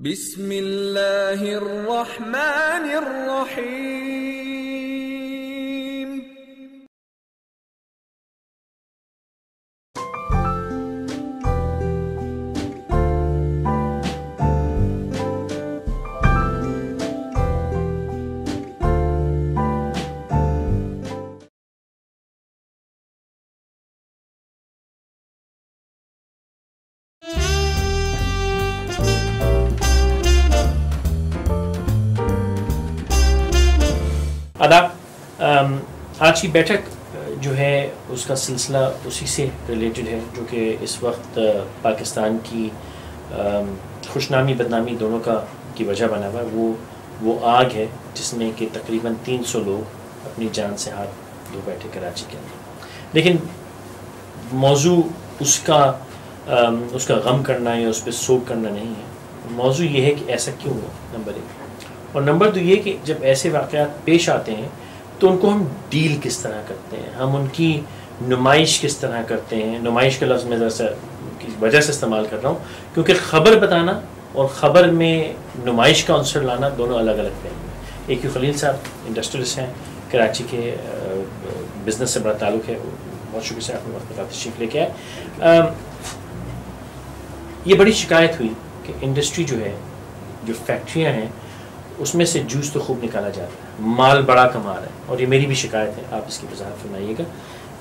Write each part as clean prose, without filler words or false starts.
بسم اللہ الرحمن الرحیم. آداب. آج کی بیٹھک جو ہے اس کا سلسلہ اسی سے ریلیٹڈ ہے جو کہ اس وقت پاکستان کی خوش نامی بدنامی دونوں کی وجہ بنا ہوا ہے. وہ آگ ہے جس میں کہ تقریباً 300 لوگ اپنی جان سے ہاتھ دھو بیٹھے کراچی کے اندر. لیکن موضوع اس کا غم کرنا یا اس پہ سوگ کرنا نہیں ہے. موضوع یہ ہے کہ ایسا کیوں ہوا، نمبر 1. اور نمبر 2 یہ کہ جب ایسے واقعات پیش آتے ہیں تو ان کو ہم ڈیل کس طرح کرتے ہیں، ہم ان کی نمائش کس طرح کرتے ہیں. نمائش کا لفظ میں ذرا سا کی وجہ سے استعمال کر رہا ہوں کیونکہ خبر بتانا اور خبر میں نمائش کا عنصر لانا دونوں الگ الگ پہلو ہیں. ایک خلیل صاحب انڈسٹریلسٹ ہیں، کراچی کے بزنس سے بڑا تعلق ہے. بہت شکریہ سے آپ نے وقت تشریف لے کے آئے. یہ بڑی شکایت ہوئی کہ انڈسٹری جو ہے، جو فیکٹریاں ہیں، اس میں سے جوس تو خوب نکالا جاتا ہے، مال بڑا کما رہا ہے. اور یہ میری بھی شکایت ہے، آپ اس کی وضاحت فرمائیے گا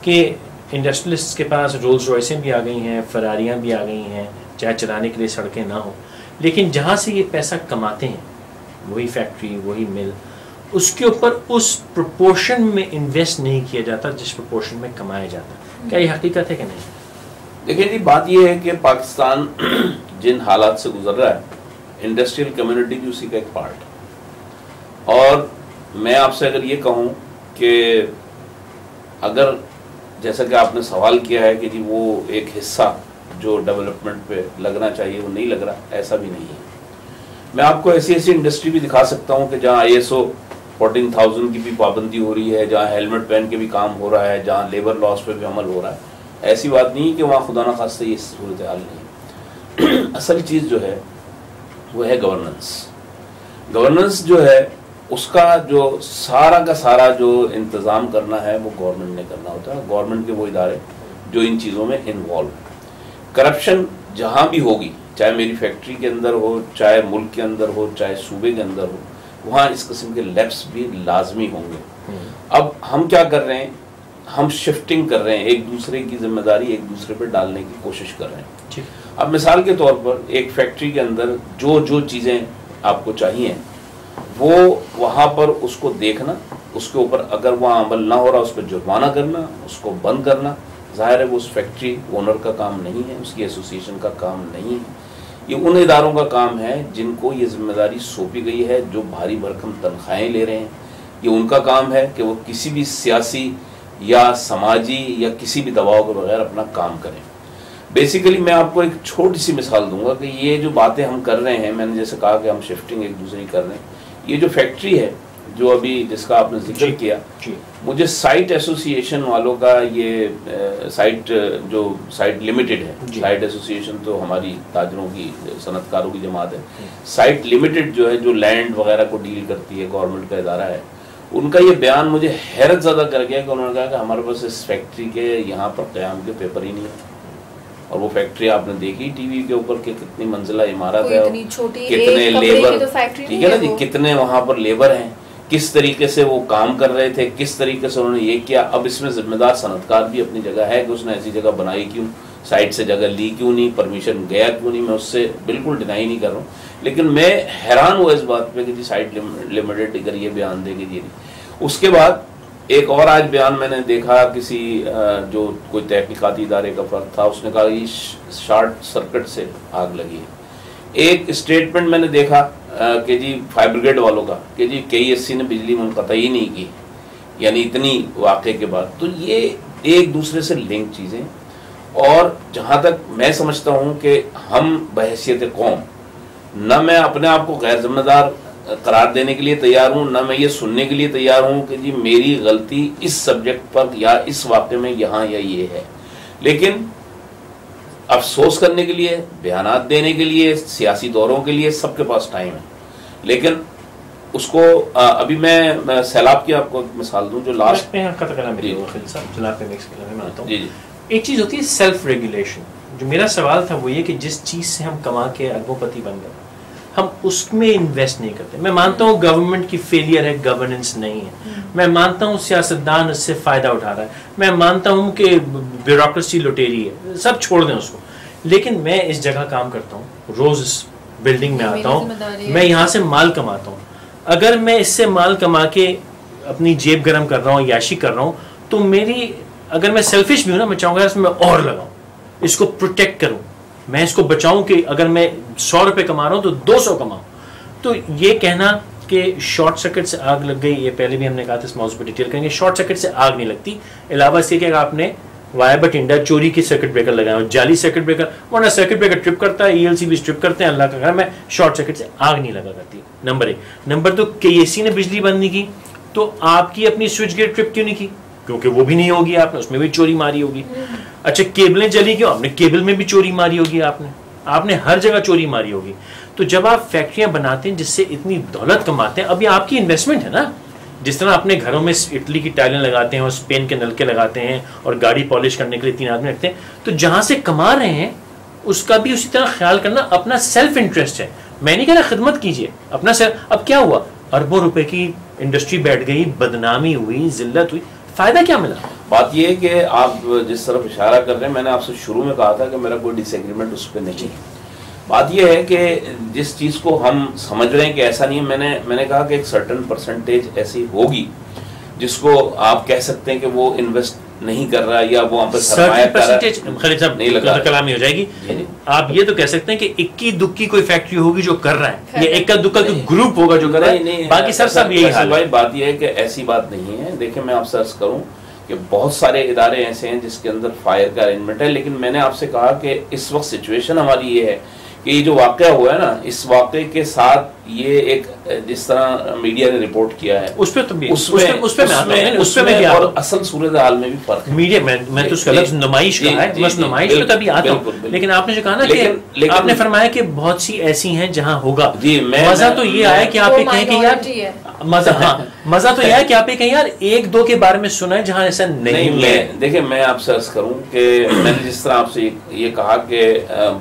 کہ انڈسٹریلسٹ کے پاس رولز رائسیں بھی آ گئی ہیں، فراریاں بھی آ گئی ہیں، چاہے چلانے کے لیے سڑکیں نہ ہوں، لیکن جہاں سے یہ پیسہ کماتے ہیں وہی فیکٹری، وہی مل، اس کے اوپر اس پروپورشن میں انویسٹ نہیں کیا جاتا جس پروپورشن میں کمایا جاتا. کیا یہ حقیقت ہے کہ نہیں؟ دیکھیں جی، بات یہ ہے کہ پاکستان جن حالات سے گزر رہا ہے، انڈسٹریل کمیونٹی بھی اسی کا ایک پارٹ ہے. اور میں آپ سے اگر یہ کہوں کہ اگر جیسا کہ آپ نے سوال کیا ہے کہ جی وہ ایک حصہ جو ڈیولپمنٹ پہ لگنا چاہیے وہ نہیں لگ رہا، ایسا بھی نہیں ہے. میں آپ کو ایسی انڈسٹری بھی دکھا سکتا ہوں کہ جہاں ISO 14,000 کی بھی پابندی ہو رہی ہے، جہاں ہیلمٹ پہن کے بھی کام ہو رہا ہے، جہاں لیبر لاس پہ بھی عمل ہو رہا ہے. ایسی بات نہیں کہ وہاں خدا نخواستہ یہ صورتحال نہیں. اصل چیز جو ہے وہ ہے گورننس. گورننس جو ہے اس کا جو سارا کا سارا جو انتظام کرنا ہے وہ گورنمنٹ نے کرنا ہوتا ہے. گورنمنٹ کے وہ ادارے جو ان چیزوں میں انوالو. کرپشن جہاں بھی ہوگی، چاہے میری فیکٹری کے اندر ہو، چاہے ملک کے اندر ہو، چاہے صوبے کے اندر ہو، وہاں اس قسم کے لیپس بھی لازمی ہوں گے. اب ہم کیا کر رہے ہیں، ہم شفٹنگ کر رہے ہیں، ایک دوسرے کی ذمہ داری ایک دوسرے پہ ڈالنے کی کوشش کر رہے ہیں. اب مثال کے طور پر ایک فیکٹری کے اندر جو چیزیں آپ کو چاہیے وہ وہاں پر اس کو دیکھنا، اس کے اوپر اگر وہاں عمل نہ ہو رہا اس پہ جرمانہ کرنا، اس کو بند کرنا. ظاہر ہے وہ اس فیکٹری اونر کا کام نہیں ہے، اس کی ایسوسیشن کا کام نہیں ہے. یہ ان اداروں کا کام ہے جن کو یہ ذمہ داری سونپی گئی ہے، جو بھاری بھرکم تنخواہیں لے رہے ہیں. یہ ان کا کام ہے کہ وہ کسی بھی سیاسی یا سماجی یا کسی بھی دباؤ کے بغیر اپنا کام کریں. بیسیکلی میں آپ کو ایک چھوٹی سی مثال دوں گا کہ یہ جو باتیں ہم کر رہے ہیں، میں نے جیسے کہا کہ ہم شفٹنگ ایک دوسرے کی کر رہے ہیں. یہ جو فیکٹری ہے جو ابھی جس کا آپ نے ذکر کیا، مجھے سائٹ ایسوسی ایشن والوں کا یہ سائٹ لمیٹڈ ہے. سائٹ ایسوسی ایشن تو ہماری تاجروں کی، صنعت کاروں کی جماعت ہے. سائٹ لمیٹڈ جو ہے، جو لینڈ وغیرہ کو ڈیل کرتی ہے، گورنمنٹ کا ادارہ ہے، ان کا یہ بیان مجھے حیرت زدہ کر گیا کہ انہوں نے کہا کہ ہمارے پاس اس فیکٹری کے یہاں پر قیام کے پیپر ہی نہیں ہے. اور وہ فیکٹری آپ نے دیکھی ٹی وی کے اوپر کہ کتنی منزلہ عمارت ہے، کتنے لیبر، ٹھیک ہے نا جی، کتنے وہاں پر لیبر ہیں، کس طریقے سے وہ کام کر رہے تھے، کس طریقے سے انہوں نے یہ کیا. اب اس میں ذمہ دار صنعت کار بھی اپنی جگہ ہے کہ اس نے ایسی جگہ بنائی کیوں، سائٹ سے جگہ لی کیوں نہیں، پرمیشن گیا کیوں نہیں. میں اس سے بالکل ڈینائی نہیں کر رہا ہوں، لیکن میں حیران ہوا اس بات پہ کہ جی سائٹ لمیٹڈ اگر یہ بیان دے گی جی. اس کے بعد ایک اور آج بیان میں نے دیکھا، کسی جو کوئی تحقیقاتی ادارے کا فرد تھا، اس نے کہا یہ شارٹ سرکٹ سے آگ لگی ہے. ایک اسٹیٹمنٹ میں نے دیکھا کہ جی فائر بریگیڈ والوں کا کہ جی KESC نے بجلی منقطع ہی نہیں کی، یعنی اتنی واقعے کے بعد. تو یہ ایک دوسرے سے لنک چیزیں. اور جہاں تک میں سمجھتا ہوں کہ ہم بحیثیت قوم، نہ میں اپنے آپ کو غیر ذمہ دار قرار دینے کے لیے تیار ہوں، نہ میں یہ سننے کے لیے تیار ہوں کہ جی میری غلطی اس سبجیکٹ پر یا اس واقعے میں یہاں یا یہ ہے. لیکن افسوس کرنے کے لیے, بیانات دینے کے لیے, سیاسی دوروں کے لیے سب کے پاس ٹائم ہے, لیکن اس کو ابھی میں سیلاب کی آپ کو مثال دوں جو لاسٹ ایک چیز ہوتی ہے سیلف ریگولیشن. جو میرا سوال تھا وہ یہ کہ جس چیز سے ہم کما کے اربوں پتی بن گئے ہم اس میں انویسٹ نہیں کرتے. میں مانتا ہوں گورنمنٹ کی فیلئر ہے, گورننس نہیں ہے, میں مانتا ہوں سیاستدان اس سے فائدہ اٹھا رہا ہے, میں مانتا ہوں کہ بیوروکریسی لٹیری ہے, سب چھوڑ دیں اس کو, لیکن میں اس جگہ کام کرتا ہوں, روز اس بلڈنگ میں آتا ہوں, میں یہاں سے مال کماتا ہوں. اگر میں اس سے مال کما کے اپنی جیب گرم کر رہا ہوں, یاشی کر رہا ہوں, تو میری اگر میں سیلفش بھی ہوں نا, میں چاہوں گا اس میں اور لگاؤں, اس کو پروٹیکٹ کروں, میں اس کو بچاؤں کہ اگر میں 100 روپے کما رہا ہوں تو 200 کماؤں. تو یہ کہنا کہ شارٹ سرکٹ سے آگ لگ گئی, یہ پہلے بھی ہم نے کہا تھا, اس موضوع پہ ڈیٹیل کریں گے. شارٹ سرکٹ سے آگ نہیں لگتی, علاوہ اس کہ آپ نے وائر بٹ انڈیا چوری کی سرکٹ بریکر لگایا ہو, جعلی سرکٹ بریکر, ورنہ سرکٹ بریکر ٹرپ کرتا ہے, ELC بھی ٹرپ کرتے ہیں, اللہ کا گھر میں شارٹ سرکٹ سے آگ نہیں لگا کرتی. نمبر 1. نمبر 2, KAC نے بجلی بند نہیں کی تو آپ کی اپنی سوئچ گیٹ ٹرپ کیوں نہیں کی؟ کیونکہ وہ بھی نہیں ہوگی, آپ نے اس میں بھی چوری ماری ہوگی. اچھا کیبلیں جلی کیوں؟ آپ نے کیبل میں بھی چوری ماری ہوگی, آپ نے ہر جگہ چوری ماری ہوگی. تو جب آپ فیکٹریاں بناتے ہیں جس سے اتنی دولت کماتے ہیں, اب یہ آپ کی انویسٹمنٹ ہے نا. جس طرح اپنے گھروں میں اٹلی کی ٹائلیں لگاتے ہیں اور اسپین کے نلکے لگاتے ہیں اور گاڑی پالش کرنے کے لیے 3 آدمی رکھتے ہیں, تو جہاں سے کما رہے ہیں اس کا بھی اسی طرح خیال کرنا اپنا سیلف انٹرسٹ ہے. میں نہیں کہہ رہا خدمت کیجیے اپنا اب کیا ہوا, اربوں روپے کی انڈسٹری بیٹھ گئی, بدنامی ہوئی, ذلت ہوئی, فائدہ کیا ملا؟ بات یہ ہے کہ آپ جس طرف اشارہ کر رہے ہیں, میں نے آپ سے شروع میں کہا تھا کہ میرا کوئی ڈس ایگریمنٹ اس پہ نہیں ہے. بات یہ ہے کہ جس چیز کو ہم سمجھ رہے ہیں کہ ایسا نہیں ہے, میں نے کہا کہ ایک سرٹن پرسنٹیج ایسی ہوگی جس کو آپ کہہ سکتے ہیں کہ وہ انویسٹ نہیں کر رہا یا وہ وہاں پہ سرمایہ نہیں لگا, کلامی ہو جائے گی. آپ یہ تو کہہ سکتے ہیں کہ اکی دکی کوئی فیکٹری ہوگی جو کر رہا ہے, یا اکا دکا کوئی گروپ ہوگا جو کر رہا ہے, باقی سب یہی حال ہے. بات یہ ہے کہ ایسی بات نہیں ہے. دیکھیں میں آپ سے عرض کروں کہ بہت سارے ادارے ایسے ہیں جس کے اندر فائر کا ارینجمنٹ ہے, لیکن میں نے آپ سے کہا کہ اس وقت سچویشن ہماری یہ ہے کہ یہ جو واقعہ ہوا ہے نا, اس واقعے کے ساتھ یہ ایک جس طرح میڈیا نے رپورٹ کیا ہے اس پہ اور اصل صورتحال میں بھی فرق ہے. میڈیا میں تو اس کا لفظ نمائش کہا ہے, بس نمائش پہ تبھی آتا ہوں, لیکن آپ نے جو کہا نا کہ آپ نے فرمایا کہ بہت سی ایسی ہیں جہاں ہوگا. مزہ تو یہ آیا کہ آپ یہ کہیں کہ یار مزہ تو یہ ہے کہ آپ یہ کہیں یار 1-2 کے بارے میں سنا ہے جہاں ایسا نہیں ہے. دیکھیں میں آپ سے عرض کروں کہ میں نے جس طرح آپ سے یہ کہا کہ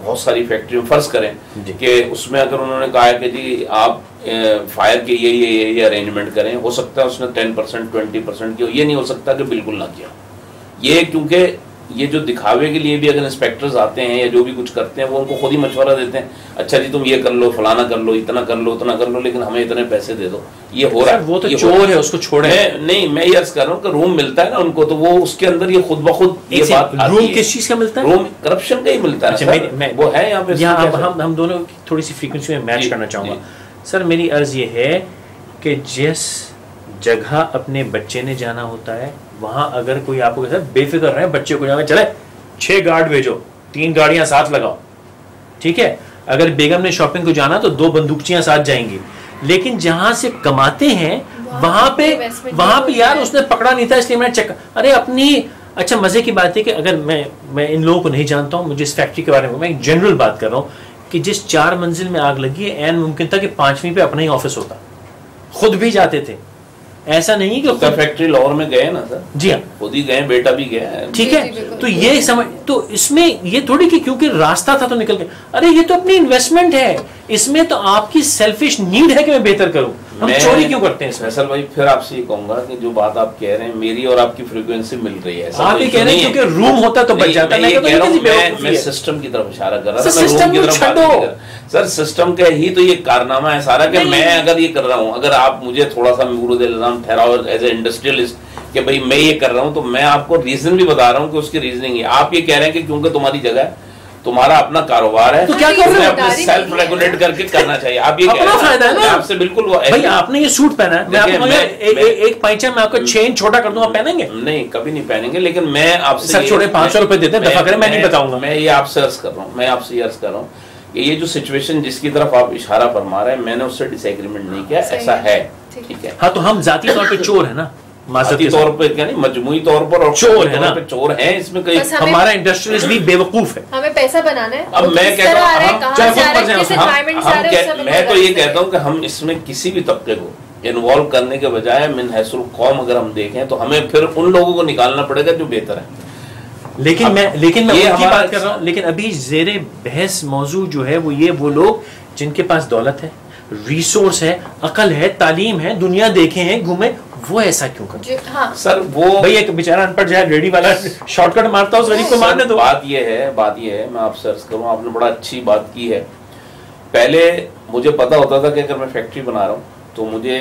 بہت ساری فیکٹریوں فرض کریں کہ اس میں اگر انہوں نے کہا کہ جی آپ فائر کے یہ ارینجمنٹ کریں, ہو سکتا ہے اس نے 10% 20% کیا, یہ نہیں ہو سکتا کہ بالکل نہ کیا. یہ کیونکہ یہ جو دکھاوے کے لیے بھی اگر انسپیکٹرز آتے ہیں یا جو بھی کچھ کرتے ہیں وہ ان کو خود ہی مشورہ دیتے ہیں, اچھا جی تم یہ کر لو, فلانا کر لو, اتنا کر لو, اتنا کر لو, لیکن ہمیں اتنے پیسے دے دو. یہ ہو رہا ہے, وہ تو چور ہے, اس کو چھوڑے. نہیں میں یہ عرض کر رہا ہوں کہ روم ملتا ہے نا ان کو, تو وہ اس کے اندر یہ خود بخود یہ بات آتی ہے. روم کس چیز کا ملتا ہے؟ روم کرپشن کا ہی ملتا ہے. وہ ہے یہاں پہ ہم دونوں تھوڑی سی فریکوینسی میں میچ کرنا چاہوں گا. سر میری عرض یہ ہے کہ جس جگہ اپنے بچے نے جانا ہوتا ہے وہاں اگر کوئی آپ کو بے فکر رہے بچے کو جانا, چلے 6 گارڈ بھیجو, 3 گاڑیاں ساتھ لگاؤ, ٹھیک ہے. اگر بیگم نے شاپنگ کو جانا تو 2 بندوقچیاں ساتھ جائیں گی, لیکن جہاں سے کماتے ہیں وہاں پہ یار اس نے پکڑا نہیں تھا اس لیے میں نے چیک. ارے اپنی اچھا مزے کی بات ہے کہ اگر میں ان لوگوں کو نہیں جانتا ہوں, مجھے اس فیکٹری کے بارے میں ایک جنرل بات کر رہا ہوں کہ جس 4 منزل میں آگ لگی ہے, این ممکن تھا کہ 5ویں پہ اپنا ہی آفس ہوتا, خود بھی جاتے تھے. ایسا نہیں کہ فیکٹری لاہور میں گئے نا سر, جی ہاں خود ہی گئے, بیٹا بھی گیا ہے, ٹھیک ہے. تو یہ سمجھ, تو اس میں یہ تھوڑی کہ کیونکہ راستہ تھا تو نکل گئے. ارے یہ تو اپنی انویسٹمنٹ ہے, اس میں تو آپ کی سیلفش نیڈ ہے کہ میں بہتر کروں. ہم چوری کیوں کرتے ہیں؟ فیصل بھائی پھر آپ سے یہ کہوں گا کہ جو بات آپ کہہ رہے ہیں میری اور آپ کی فریکوینسی مل رہی ہے. آپ یہ کہہ رہے ہیں کیونکہ روم ہوتا تو بچ جاتا. میں سسٹم کی طرف اشارہ کر رہا تھا, روم کی طرف. سر سسٹم کا ہی تو یہ کارنامہ ہے سارا کہ میں اگر یہ کر رہا ہوں, اگر آپ مجھے تھوڑا سا مورد الزام ٹھہراؤ ایز اے انڈسٹریلسٹ کہ بھائی میں یہ کر رہا ہوں, تو میں آپ کو ریزن بھی بتا رہا ہوں کہ اس کی ریزننگ ہے. آپ یہ کہہ رہے ہیں کہ کیونکہ تمہاری جگہ ہے, تمہارا اپنا کاروبار ہے, تو کیا کر رہے ہیں؟ سیلف ریگولیٹ کر کے کرنا چاہیے. آپ یہ اپنا فائدہ ہے نا, آپ سے بالکل. بھائی آپ نے یہ سوٹ پہنا ہے, میں آپ کو ایک پائچہ میں آپ کو چین چھوٹا کر دوں, آپ پہنیں گے؟ نہیں کبھی نہیں پہنیں گے, لیکن میں آپ سے سر چھوڑے 500 روپے دیتے ہیں, دفعہ کریں, میں نہیں بتاؤں گا. میں یہ آپ سے عرض کر رہا ہوں, میں آپ سے یہ عرض کر رہا ہوں کہ یہ جو سچویشن جس کی طرف آپ اشارہ فرما رہے ہیں, میں نے اس سے ڈس ایگریمنٹ نہیں کیا, ایسا ہے, ٹھیک ہے. ہاں تو ہم ذاتی طور پہ چور ہیں نا, ذاتی طور پہ کیا نہیں مجموعی طور پر اور چور ہے نا, چور ہیں اس میں. کئی ہمارا انڈسٹریلسٹ بھی بیوقوف ہے, ہمیں پیسہ بنانا ہے. اب میں کہتا ہوں میں تو یہ کہتا ہوں کہ ہم اس میں کسی بھی طبقے کو انوالو کرنے کے بجائے من حیث القوم اگر ہم دیکھیں تو ہمیں پھر ان لوگوں کو نکالنا پڑے گا جو بہتر ہے. لیکن میں ان کی بات کر رہا ہوں, لیکن ابھی زیر بحث موضوع جو ہے وہ یہ, وہ لوگ جن کے پاس دولت ہے, ریسورس ہے, عقل ہے, تعلیم ہے, دنیا دیکھے ہیں, گھومے, وہ ایسا کیوں کرتے ہیں سر؟ وہ بھائی ایک بیچارہ ان پڑھ جائے ریڈی والا شارٹ کٹ مارتا ہے اس غریب کو مارنے دو. بات یہ ہے میں آپ سے عرض کروں, آپ نے بڑا اچھی بات کی ہے. پہلے مجھے پتا ہوتا تھا کہ اگر میں فیکٹری بنا رہا ہوں تو مجھے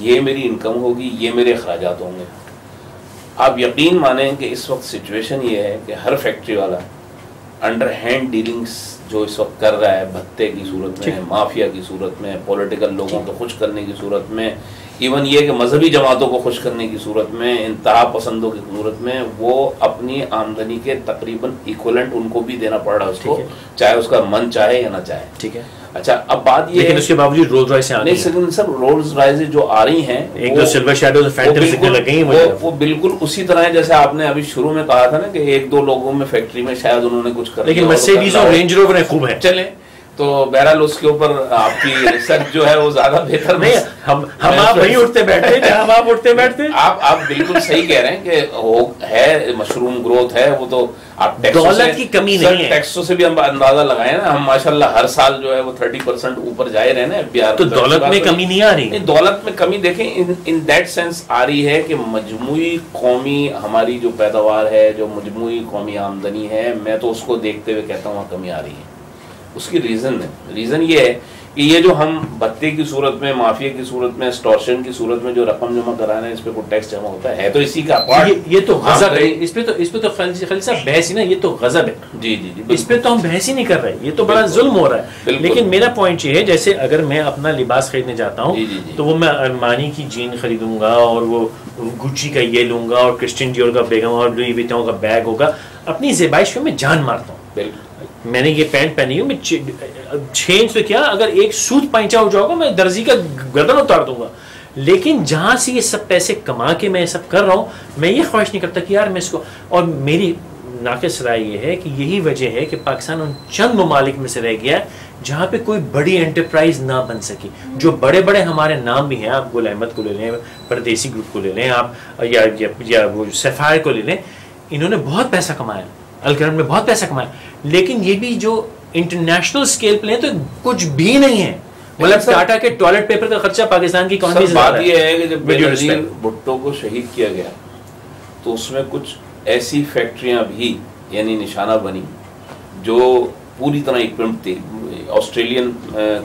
یہ میری انکم ہوگی, یہ میرے اخراجات ہوں گے. آپ یقین مانیں کہ اس وقت سچویشن یہ ہے کہ ہر فیکٹری والا انڈر ہینڈ ڈیلنگز جو اس وقت کر رہا ہے, بھتے کی صورت میں, مافیا کی صورت میں, پولیٹیکل لوگوں کو خوش کرنے کی صورت میں, ایون یہ کہ مذہبی جماعتوں کو خوش کرنے کی صورت میں, انتہا پسندوں کی صورت میں, وہ اپنی آمدنی کے تقریباً ایکولنٹ ان کو بھی دینا پڑ رہا ہے اس کو, چاہے اس کا من چاہے یا نہ چاہے. ٹھیک ہے. اچھا اب بات یہ لیکن اس کے باوجود رولز رائس نہیں سر, رولز رائس جو آ رہی ہیں ایک دو سلور شیڈوز فینٹم سے لگیں وہ بالکل اسی طرح ہے جیسے آپ نے ابھی شروع میں کہا تھا نا کہ ایک دو لوگوں میں فیکٹری میں شاید انہوں نے کچھ کر دیا, لیکن مرسیڈیز اور رینج روور خوب ہے. چلیں تو بہرحال اس کے اوپر آپ کی ریسرچ جو ہے وہ زیادہ بہتر نہیں. ہم آپ وہی اٹھتے بیٹھتے ہیں, ہم آپ اٹھتے بیٹھتے ہیں. آپ بالکل صحیح کہہ رہے ہیں کہ ہے مشروم گروتھ ہے, وہ تو آپ دولت کی کمی نہیں ہے. ٹیکسوں سے بھی ہم اندازہ لگائیں نا, ہم ماشاءاللہ ہر سال جو ہے وہ 30% اوپر جائے رہے نا FBR. تو دولت میں کمی نہیں آ رہی. دولت میں کمی دیکھیں ان دیٹ سینس آ رہی ہے کہ مجموعی قومی ہماری جو پیداوار ہے, جو مجموعی قومی آمدنی ہے, میں تو اس کو دیکھتے ہوئے کہتا ہوں کمی آ رہی ہے. اس کی ریزن یہ ہے کہ یہ جو ہم بھتے کی صورت میں, مافیا کی صورت میں, اسٹورشن کی صورت میں جو رقم جمع کرانا ہے, اس پہ کوئی ٹیکس جمع ہوتا ہے تو اسی کا یہ تو غضب ہے. اس پہ تو خلیل صاحب بحث ہی نا, یہ تو غضب ہے. جی اس پہ تو ہم بحث ہی نہیں کر رہے, یہ تو بڑا ظلم ہو رہا ہے. لیکن میرا پوائنٹ یہ ہے, جیسے اگر میں اپنا لباس خریدنے جاتا ہوں تو وہ میں ارمانی کی جین خریدوں گا, اور وہ گچی کا یہ لوں گا, اور کرسچن ڈیور کا بیگم اور لوئی ویٹون کا بیگ ہوگا. اپنی زیبائش پہ میں جان مارتا ہوں. میں نے یہ پینٹ پہنی ہوں, میں 6 انچ پہ کیا اگر ایک سوت پائنچا ہو جاؤ گا میں درزی کا گردن اتار دوں گا. لیکن جہاں سے یہ سب پیسے کما کے میں سب کر رہا ہوں, میں یہ خواہش نہیں کرتا کہ یار میں اس کو, اور میری ناقص رائے یہ ہے کہ یہی وجہ ہے کہ پاکستان ان چند ممالک میں سے رہ گیا ہے جہاں پہ کوئی بڑی انٹرپرائز نہ بن سکی. جو بڑے بڑے ہمارے نام بھی ہیں, آپ گل احمد کو لے لیں, پردیسی گروپ کو لے لیں آپ, یا وہ سیفائر کو لے لیں, انہوں نے بہت پیسہ کمایا, الکرم نے بہت پیسہ کمایا, لیکن یہ بھی جو انٹرنیشنل اسکیل پہ لیں تو کچھ بھی نہیں ہے. مطلب ٹاٹا کے ٹوائلٹ پیپر کا خرچہ پاکستان کی اکانومی سے زیادہ ہے. بات یہ ہے کہ جب بینظیر بھٹو کو شہید کیا گیا تو اس میں کچھ ایسی فیکٹریاں بھی یعنی نشانہ بنی جو پوری طرح اکوپمنٹ تھی. آسٹریلین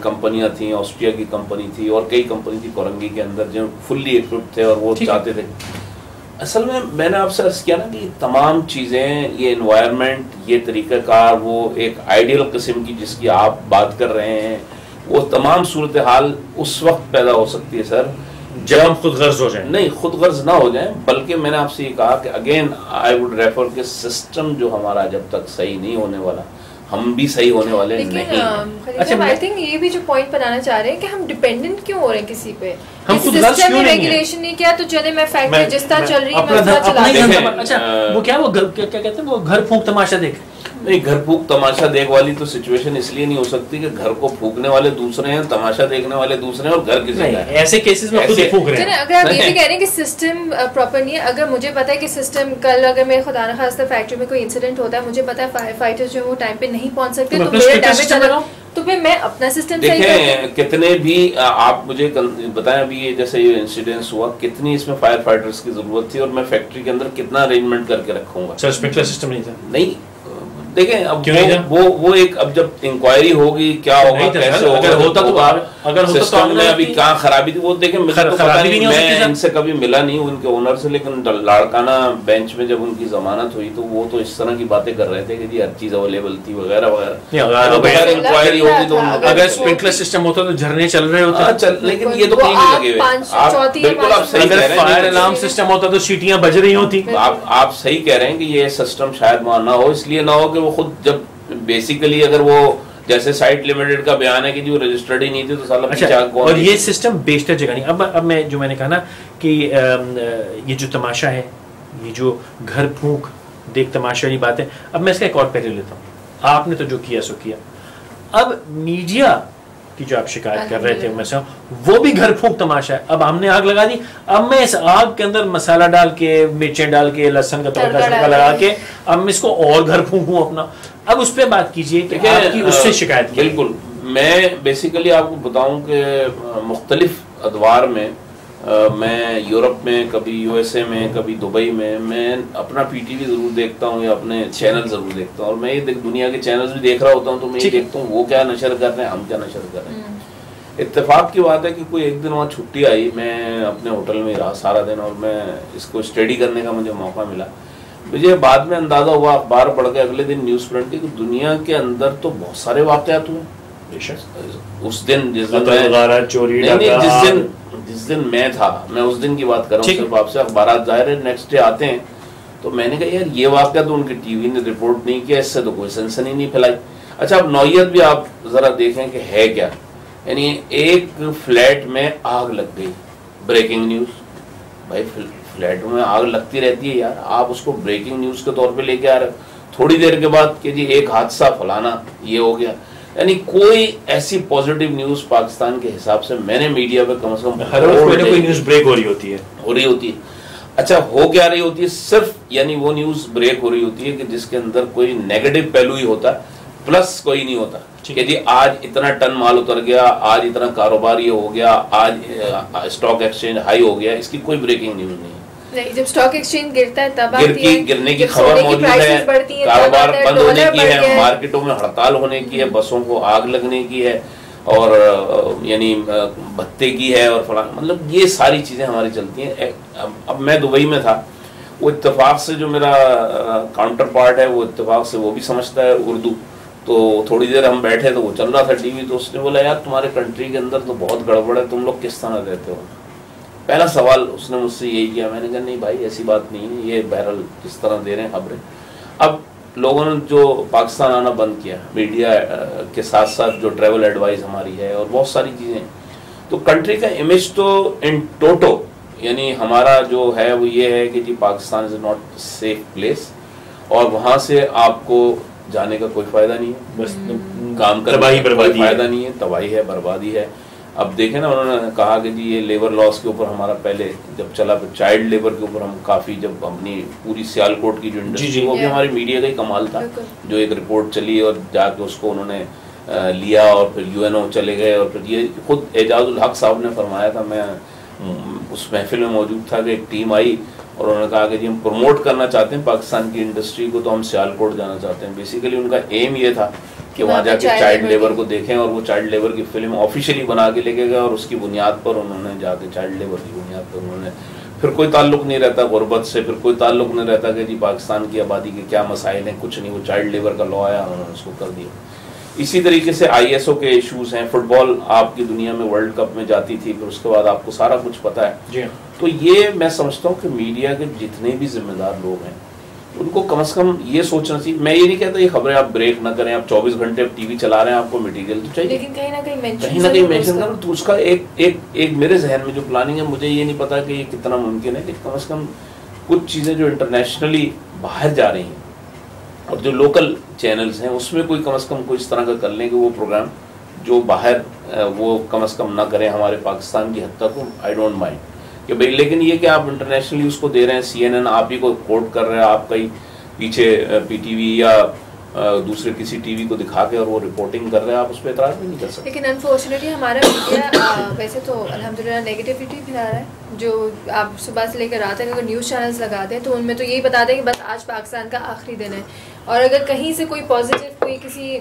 کمپنیاں تھیں, آسٹریا کی کمپنی تھی, اور کئی کمپنی تھی کورنگی کے اندر جو فلی اکوپڈ تھے, اور وہ چاہتے تھے. اصل میں نے آپ سے عرض کیا نا کہ تمام چیزیں, یہ انوائرمنٹ, یہ طریقہ کار, وہ ایک آئیڈیل قسم کی جس کی آپ بات کر رہے ہیں, وہ تمام صورتحال اس وقت پیدا ہو سکتی ہے سر جب ہم خود غرض ہو جائیں. نہیں, خود غرض نہ ہو جائیں, بلکہ میں نے آپ سے یہ کہا کہ اگین آئی وڈ ریفر کہ سسٹم جو ہمارا جب تک صحیح نہیں ہونے والا, ہم بھی صحیح ہونے والے نہیں. اچھا, آئی تھنک یہ بھی جو پوائنٹ بتانا چاہ رہے ہیں کہ ہم ڈیپینڈنٹ کیوں ہو رہے ہیں کسی پہ. ہم خود غرض کیوں نہیں ہیں, ریگولیشن نہیں کیا تو چلے میں فیکٹری جس طرح چل رہی ہے میں اس طرح چلا رہی ہوں. اچھا وہ کیا, وہ کیا کہتے ہیں, وہ گھر پھونک تماشا دیکھ. نہیں, گھر پھونک تماشا دیکھ والی تو سچویشن اس لیے نہیں ہو سکتی کہ گھر کو پھونکنے والے دوسرے ہیں, تماشا دیکھنے والے دوسرے ہیں, اور گھر کسی کا ہے. ایسے کیسز میں خود ہی پھونک رہے ہیں. اگر آپ یہ بھی کہہ رہے ہیں کہ سسٹم پراپر نہیں ہے, اگر مجھے پتا ہے کہ سسٹم, کل اگر میرے خدا نخواستہ فیکٹری میں کوئی انسیڈنٹ ہوتا ہے, مجھے پتا ہے فائر فائٹرز جو وہ ٹائم پہ نہیں پہنچ سکتے, تو میرا ڈیمیج لگا, تو پھر میں اپنا سسٹم صحیح کروں. دیکھیں کتنے بھی آپ مجھے بتائیں, ابھی یہ جیسے یہ انسیڈنس ہوا, کتنی اس میں فائر فائٹرز کی ضرورت تھی, اور میں فیکٹری کے اندر کتنا ارینجمنٹ کر کے رکھوں گا. سر اسپرنکلر سسٹم نہیں تھا. نہیں دیکھیں اب وہ ایک, اب جب انکوائری ہوگی کیا ہوگا, کیسے ہوگا, اگر سسٹم میں ابھی کہاں خرابی تھی وہ دیکھیں. میں ان سے کبھی ملا نہیں ان کے اونر سے, لیکن لاڑکانہ بینچ میں جب ان کی ضمانت ہوئی تو وہ تو اس طرح کی باتیں کر رہے تھے کہ جی ہر چیز اویلیبل تھی وغیرہ وغیرہ. انکوائری ہوگی تو اگر اسپرنکلر سسٹم ہوتا تو جھرنے چل رہے ہوتے, لیکن یہ تو کہیں نہیں لگے ہوئے. بالکل آپ صحیح کہہ رہے ہیں. فائر الارم سسٹم ہوتا تو سیٹیاں بج رہی ہوتی. آپ صحیح کہہ رہے ہیں کہ یہ سسٹم شاید وہاں نہ ہو, اس لیے نہ ہو کہ وہ خود جب بیسیکلی اگر وہ جیسے سائٹ لمیٹڈ کا بیان ہے کہ جو رجسٹرڈ ہی نہیں تھی تو سال. اچھا اور یہ سسٹم بیشتر جگہ نہیں. اب میں نے کہا نا کہ یہ جو تماشا ہے, یہ جو گھر پھونک دیکھ تماشا والی بات ہے, اب میں اس کا ایک اور پہلو لیتا ہوں. آپ نے تو جو کیا سو کیا. اب میڈیا کی جو آپ شکایت کر رہے تھے میں سے وہ بھی گھر پھونک تماشا ہے. اب ہم نے آگ لگا دی, اب میں اس آگ کے اندر مسالہ ڈال کے, مرچیں ڈال کے, لہسن کا تڑکا لگا کے اب میں اس کو اور گھر پھونکوں اپنا. اب اس پہ بات کیجئے کہ آپ کی اس سے شکایت. بالکل, میں بیسیکلی آپ کو بتاؤں کہ مختلف ادوار میں یورپ میں, کبھی یو ایس اے میں, کبھی دبئی میں اپنا پی ٹی وی ضرور دیکھتا ہوں یا اپنے چینل ضرور دیکھتا ہوں, اور میں یہ دنیا کے چینلز بھی دیکھ رہا ہوتا ہوں تو میں یہ دیکھتا ہوں وہ کیا نشر کر رہے ہیں, ہم کیا نشر کر رہے ہیں. اتفاق کی بات ہے کہ کوئی ایک دن وہاں چھٹی آئی, میں اپنے ہوٹل میں رہا سارا دن اور میں اس کو اسٹڈی کرنے کا مجھے موقع ملا. مجھے بعد میں اندازہ ہوا اخبار پڑھ کے اگلے دن نیوز پرنٹ کی کہ دنیا کے اندر تو بہت سارے واقعات ہوئے اس دن. جس دن میں تھا, میں اس دن کی بات کر رہا ہوں صرف آپ سے. اخبارات ظاہر ہے نیکسٹ ڈے آتے ہیں, تو میں نے کہا یار یہ واقعہ تو ان کی ٹی وی نے رپورٹ نہیں کیا, اس سے تو کوئی سنسنی نہیں پھیلائی. اچھا اب نوعیت بھی آپ ذرا دیکھیں کہ ہے کیا. یعنی ایک فلیٹ میں آگ لگ گئی, بریکنگ نیوز. بھائی فلیٹ میں آگ لگتی رہتی ہے یار, آپ اس کو بریکنگ نیوز کے طور پہ لے کے آ رہے ہو. تھوڑی دیر کے بعد کہ جی ایک حادثہ فلانا یہ ہو گیا. یعنی کوئی ایسی پازیٹیو نیوز پاکستان کے حساب سے میں نے میڈیا پہ کم از کم ہر روز کوئی نیوز بریک ہو رہی ہوتی ہے. اچھا ہو کیا رہی ہوتی ہے, صرف یعنی وہ نیوز بریک ہو رہی ہوتی ہے کہ جس کے اندر کوئی نیگیٹو پہلو ہی ہوتا ہے, پلس کوئی نہیں ہوتا کہ جی آج اتنا ٹن مال اتر گیا, آج اتنا کاروبار یہ ہو گیا, آج اسٹاک ایکسچینج ہائی ہو گیا. اس کی کوئی بریکنگ نیوز نہیں ہے. جب اسٹاک ایکسچینج گرتا ہے تب گرنے کی خبر موجود ہے, کاروبار بند ہونے کی ہے, مارکیٹوں میں ہڑتال ہونے کی ہے, بسوں کو آگ لگنے کی ہے, اور یعنی بھتے کی ہے, اور فلاں, مطلب یہ ساری چیزیں ہماری چلتی ہیں. اب میں دبئی میں تھا, وہ اتفاق سے جو میرا کاؤنٹر پارٹ ہے وہ اتفاق سے وہ بھی سمجھتا ہے اردو, تو تھوڑی دیر ہم بیٹھے تو وہ چل رہا تھا ٹی وی, تو اس نے بولا یار تمہارے کنٹری کے اندر تو بہت گڑبڑ ہے, تم لوگ کس طرح رہتے ہو. پہلا سوال اس نے مجھ سے یہی کیا. میں نے کہا نہیں بھائی ایسی بات نہیں ہے, یہ بہرحال کس طرح دے رہے ہیں خبریں. اب لوگوں نے جو پاکستان آنا بند کیا, میڈیا کے ساتھ ساتھ جو ٹریول ایڈوائز ہماری ہے اور بہت ساری چیزیں, تو کنٹری کا امیج تو ان ٹوٹو یعنی ہمارا جو ہے وہ یہ ہے کہ جی Pakistan is not safe place, اور وہاں سے آپ کو جانے کا کوئی فائدہ نہیں ہے, بس کام کرنے کا کوئی فائدہ نہیں ہے, تباہی ہے, بربادی ہے. اب دیکھیں نا, انہوں نے کہا کہ جی یہ لیبر لاس کے اوپر ہمارا پہلے جب چلا, چائلڈ لیبر کے اوپر ہم کافی, جب اپنی پوری سیالکوٹ کی جو انڈسٹری وہ بھی ہماری میڈیا کا ہی کمال تھا, جو ایک رپورٹ چلی اور جا کے اس کو انہوں نے لیا, اور پھر یو این او چلے گئے, اور پھر یہ خود اعجاز الحق صاحب نے فرمایا تھا, میں اس محفل میں موجود تھا, کہ ایک ٹیم آئی اور انہوں نے کہا کہ جی ہم پروموٹ کرنا چاہتے ہیں پاکستان کی انڈسٹری کو, تو ہم سیالکوٹ جانا چاہتے ہیں. بیسیکلی ان کا ایم یہ تھا کہ وہاں جا کے چائلڈ لیبر کو دیکھیں, اور وہ چائلڈ لیبر کی فلم آفیشلی بنا کے لے کے گئے, اور اس کی بنیاد پر انہوں نے جا کے چائلڈ لیبر کی بنیاد پر انہوں نے پھر کوئی تعلق نہیں رہتا غربت سے, پھر کوئی تعلق نہیں رہتا کہ جی پاکستان کی آبادی کے کیا مسائل ہیں, کچھ نہیں, وہ چائلڈ لیبر کا لا آیا, انہوں نے اس کو کر دیا. اسی طریقے سے آئی ایس او کے ایشوز ہیں, فٹ بال آپ کی دنیا میں ورلڈ کپ میں جاتی تھی, پھر اس کے بعد آپ کو سارا کچھ پتا ہے. تو یہ میں سمجھتا ہوں کہ میڈیا کے جتنے بھی ذمہ دار لوگ ہیں ان کو کم از کم یہ سوچنا چاہیے. میں یہ نہیں کہتا یہ خبریں آپ بریک نہ کریں, آپ 24 گھنٹے ٹی وی چلا رہے ہیں, آپ کو مٹیریل تو چاہیے, لیکن کہیں نہ کہیں مینشن کرو. تو اس کا ایک میرے ذہن میں جو پلاننگ ہے, مجھے یہ نہیں پتا کہ یہ کتنا ممکن ہے کہ کم از کم کچھ چیزیں جو انٹرنیشنلی باہر جا رہی ہیں اور جو لوکل چینلز ہیں اس میں کوئی کم از کم کوئی اس طرح کا کر لیں کہ وہ پروگرام جو باہر وہ کم از کم نہ کریں ہمارے پاکستان کی حد تک. آئی ڈونٹ مائنڈ کہ بھائی, لیکن یہ کہ آپ انٹرنیشنلی اس کو دے رہے ہیں, سی این این آپ ہی کو کوٹ کر رہے ہیں, آپ کا ہی پیچھے پی ٹی وی یا دوسرے کسی ٹی وی کو دکھا کے اور وہ رپورٹنگ کر رہے ہیں, آپ اس پہ اعتراض بھی نہیں کر سکتے. لیکن انفارچونیٹلی ہمارا میڈیا ویسے تو الحمدللہ نیگیٹیوٹی پھیلا رہا ہے. جو آپ صبح سے لے کر رات تک اگر نیوز چینلز لگا دیں تو ان میں تو یہی بتا دیں کہ بس آج پاکستان کا آخری دن ہے, اور اگر کہیں سے کوئی پازیٹیو کوئی کسی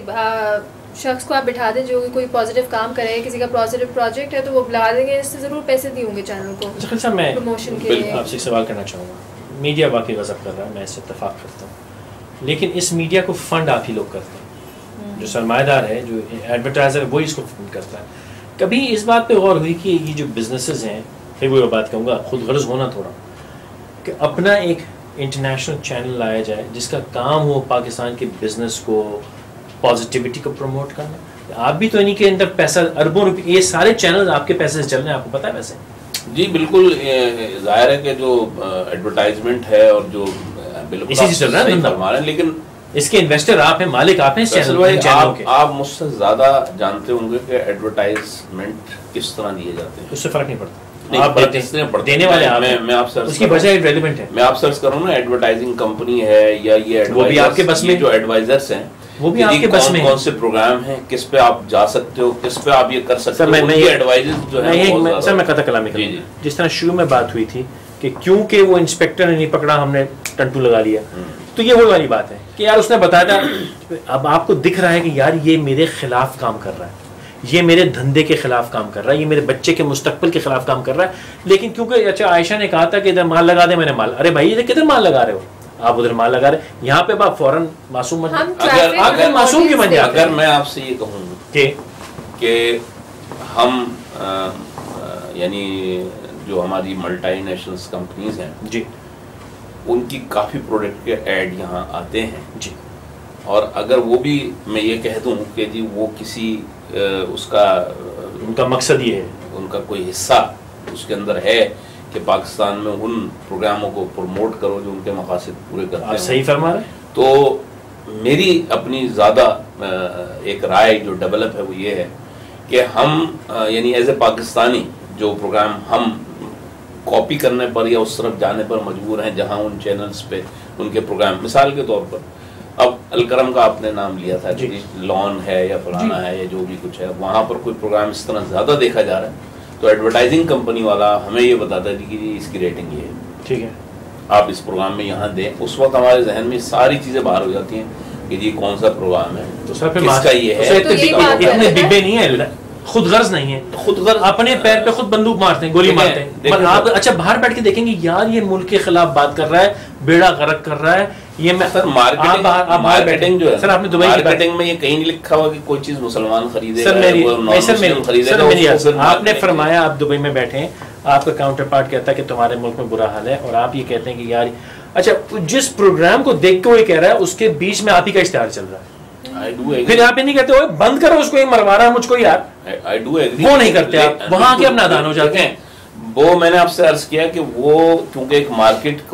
شخص کو آپ بٹھا دیں جو کوئی پازیٹیو کام کرے, کسی کا پازیٹیو پروجیکٹ ہے, تو وہ بلا دیں گے, اس سے ضرور پیسے دیے ہوں گے چینل کو پروموشن کے لیے. آپ سے سوال کرنا چاہوں گا, میڈیا واقعی غضب کر رہا ہے, میں اس سے اتفاق کرتا ہوں, لیکن اس میڈیا کو فنڈ آپ ہی لوگ کرتے ہیں, جو سرمایہ دار ہے, جو ایڈورٹائزر ہے, وہی اس کو فنڈ کرتا ہے. کبھی اس بات پہ غور ہوئی کہ یہ جو بزنسز ہیں, پھر وہ بات کہوں گا خود غرض ہونا تھوڑا, کہ اپنا ایک انٹرنیشنل چینل لایا جائے جس کا کام ہو پاکستان کے بزنس کو پازیٹیوٹی کو پروموٹ کرنا. آپ بھی تو انہیں کے اندر پیسہ اربوں روپے, یہ سارے چینل آپ کے پیسے سے چل رہے ہیں, آپ کو پتا ہے ویسے؟ جی بالکل, ظاہر ہے کہ جو ایڈورٹائزمنٹ ہے اور جو بالکل اسی سے چل رہا ہے ہمارا, لیکن اس کے انویسٹر آپ ہیں, مالک آپ ہیں اس چینل کے. آپ مجھ سے زیادہ جانتے ہوں گے کہ ایڈورٹائزمنٹ کس طرح دیے جاتے ہیں. اس سے فرق نہیں پڑتا, دینے والے میں آپ اس کی وجہ ریلیونٹ ہے. میں آپ سرچ کروں نا, ایڈورٹائزنگ کمپنی ہے یا یہ وہ بھی آپ کے بس میں, جو ایڈوائزرس ہیں وہ بھی آپ کے بس میں, کون سے پروگرام ہیں, کس پہ آپ جا سکتے ہو, کس پہ آپ یہ کر سکتے ہو, یہ ایڈوائزرز جو ہیں. سر میں قطع کلامی کروں, جس طرح شروع میں بات ہوئی تھی کہ کیونکہ وہ انسپیکٹر نے نہیں پکڑا ہم نے ٹنٹو لگا لیا, تو یہ وہی والی بات ہے کہ یار اس نے بتایا تھا, اب آپ کو دکھ رہا ہے کہ یار یہ میرے خلاف کام کر رہا ہے, یہ میرے دھندے کے خلاف کام کر رہا ہے, یہ میرے بچے کے مستقبل کے خلاف کام کر رہا ہے. لیکن کیونکہ اچھا عائشہ نے کہا تھا کہ ادھر مال لگا دے, میں نے مال, ارے بھائی ادھر کدھر مال لگا رہے ہو, آپ ادھر مال لگا رہے ہیں, یہاں پہ آپ فوراً معصوم بن جائیں. اگر معصوم کیوں بن جاتے ہیں؟ اگر میں آپ سے یہ کہوں کہ ہم یعنی جو ہماری ملٹی نیشنل کمپنیز ہیں جی, ان کی کافی پروڈکٹ کے ایڈ یہاں آتے ہیں جی, اور اگر وہ بھی میں یہ کہہ دوں کہ جی وہ کسی اس کا ان کا مقصد یہ ہے, ان کا کوئی حصہ اس کے اندر ہے کہ پاکستان میں ان پروگراموں کو پروموٹ کرو جو ان کے مقاصد پورے کرتے ہیں, آپ صحیح فرما رہے ہیں. تو میری اپنی زیادہ ایک رائے جو ڈیولپ ہے وہ یہ ہے کہ ہم یعنی ایز اے پاکستانی جو پروگرام ہم کاپی کرنے پر یا اس طرف جانے پر مجبور ہیں جہاں ان چینلز پہ ان کے پروگرام, مثال کے طور پر اب الکرم کا آپ نے نام لیا تھا, جی لون ہے یا فلانا ہے یا جو بھی کچھ ہے, وہاں پر کوئی پروگرام اس طرح زیادہ دیکھا جا رہا ہے تو ایڈورٹائزنگ کمپنی والا ہمیں یہ بتاتا ہے کہ اس کی ریٹنگ یہ ہے, ٹھیک ہے آپ اس پروگرام میں یہاں دیں. اس وقت ہمارے ذہن میں ساری چیزیں باہر ہو جاتی ہیں کہ جی کون سا پروگرام ہے, تو سر پھر کس کا یہ ہے. اتنے ڈبے نہیں ہے, خود غرض نہیں ہے, خود غرض اپنے پیر پہ خود بندوق مارتے ہیں, گولی مارتے ہیں. آپ اچھا باہر بیٹھ کے دیکھیں گے یار یہ ملک کے خلاف بات کر رہا ہے, بیڑا غرق کر رہا ہے. یہ سر مارکیٹنگ جو ہے, سر آپ نے دبئی مارکیٹنگ میں یہ کہیں نہیں لکھا ہوا کہ کوئی چیز مسلمان خریدے, آپ نے فرمایا آپ دبئی میں بیٹھے ہیں, آپ کا کاؤنٹر پارٹ کہتا ہے کہ تمہارے ملک میں برا حال ہے, اور آپ یہ کہتے ہیں کہ یار اچھا جس پروگرام کو دیکھ کے وہ یہ کہہ رہا ہے اس کے بیچ میں آپ ہی کا اشتہار چل رہا ہے, پھر آپ یہ نہیں کہتے بند کرو اس کو, یہ مروا رہا ہے مجھ کو یار, وہ نہیں کرتے آپ, وہاں کے اب نادان ہو جاتے ہیں. وہ میں نے آپ سے عرض کیا کہ وہ کیونکہ ایک مارکیٹ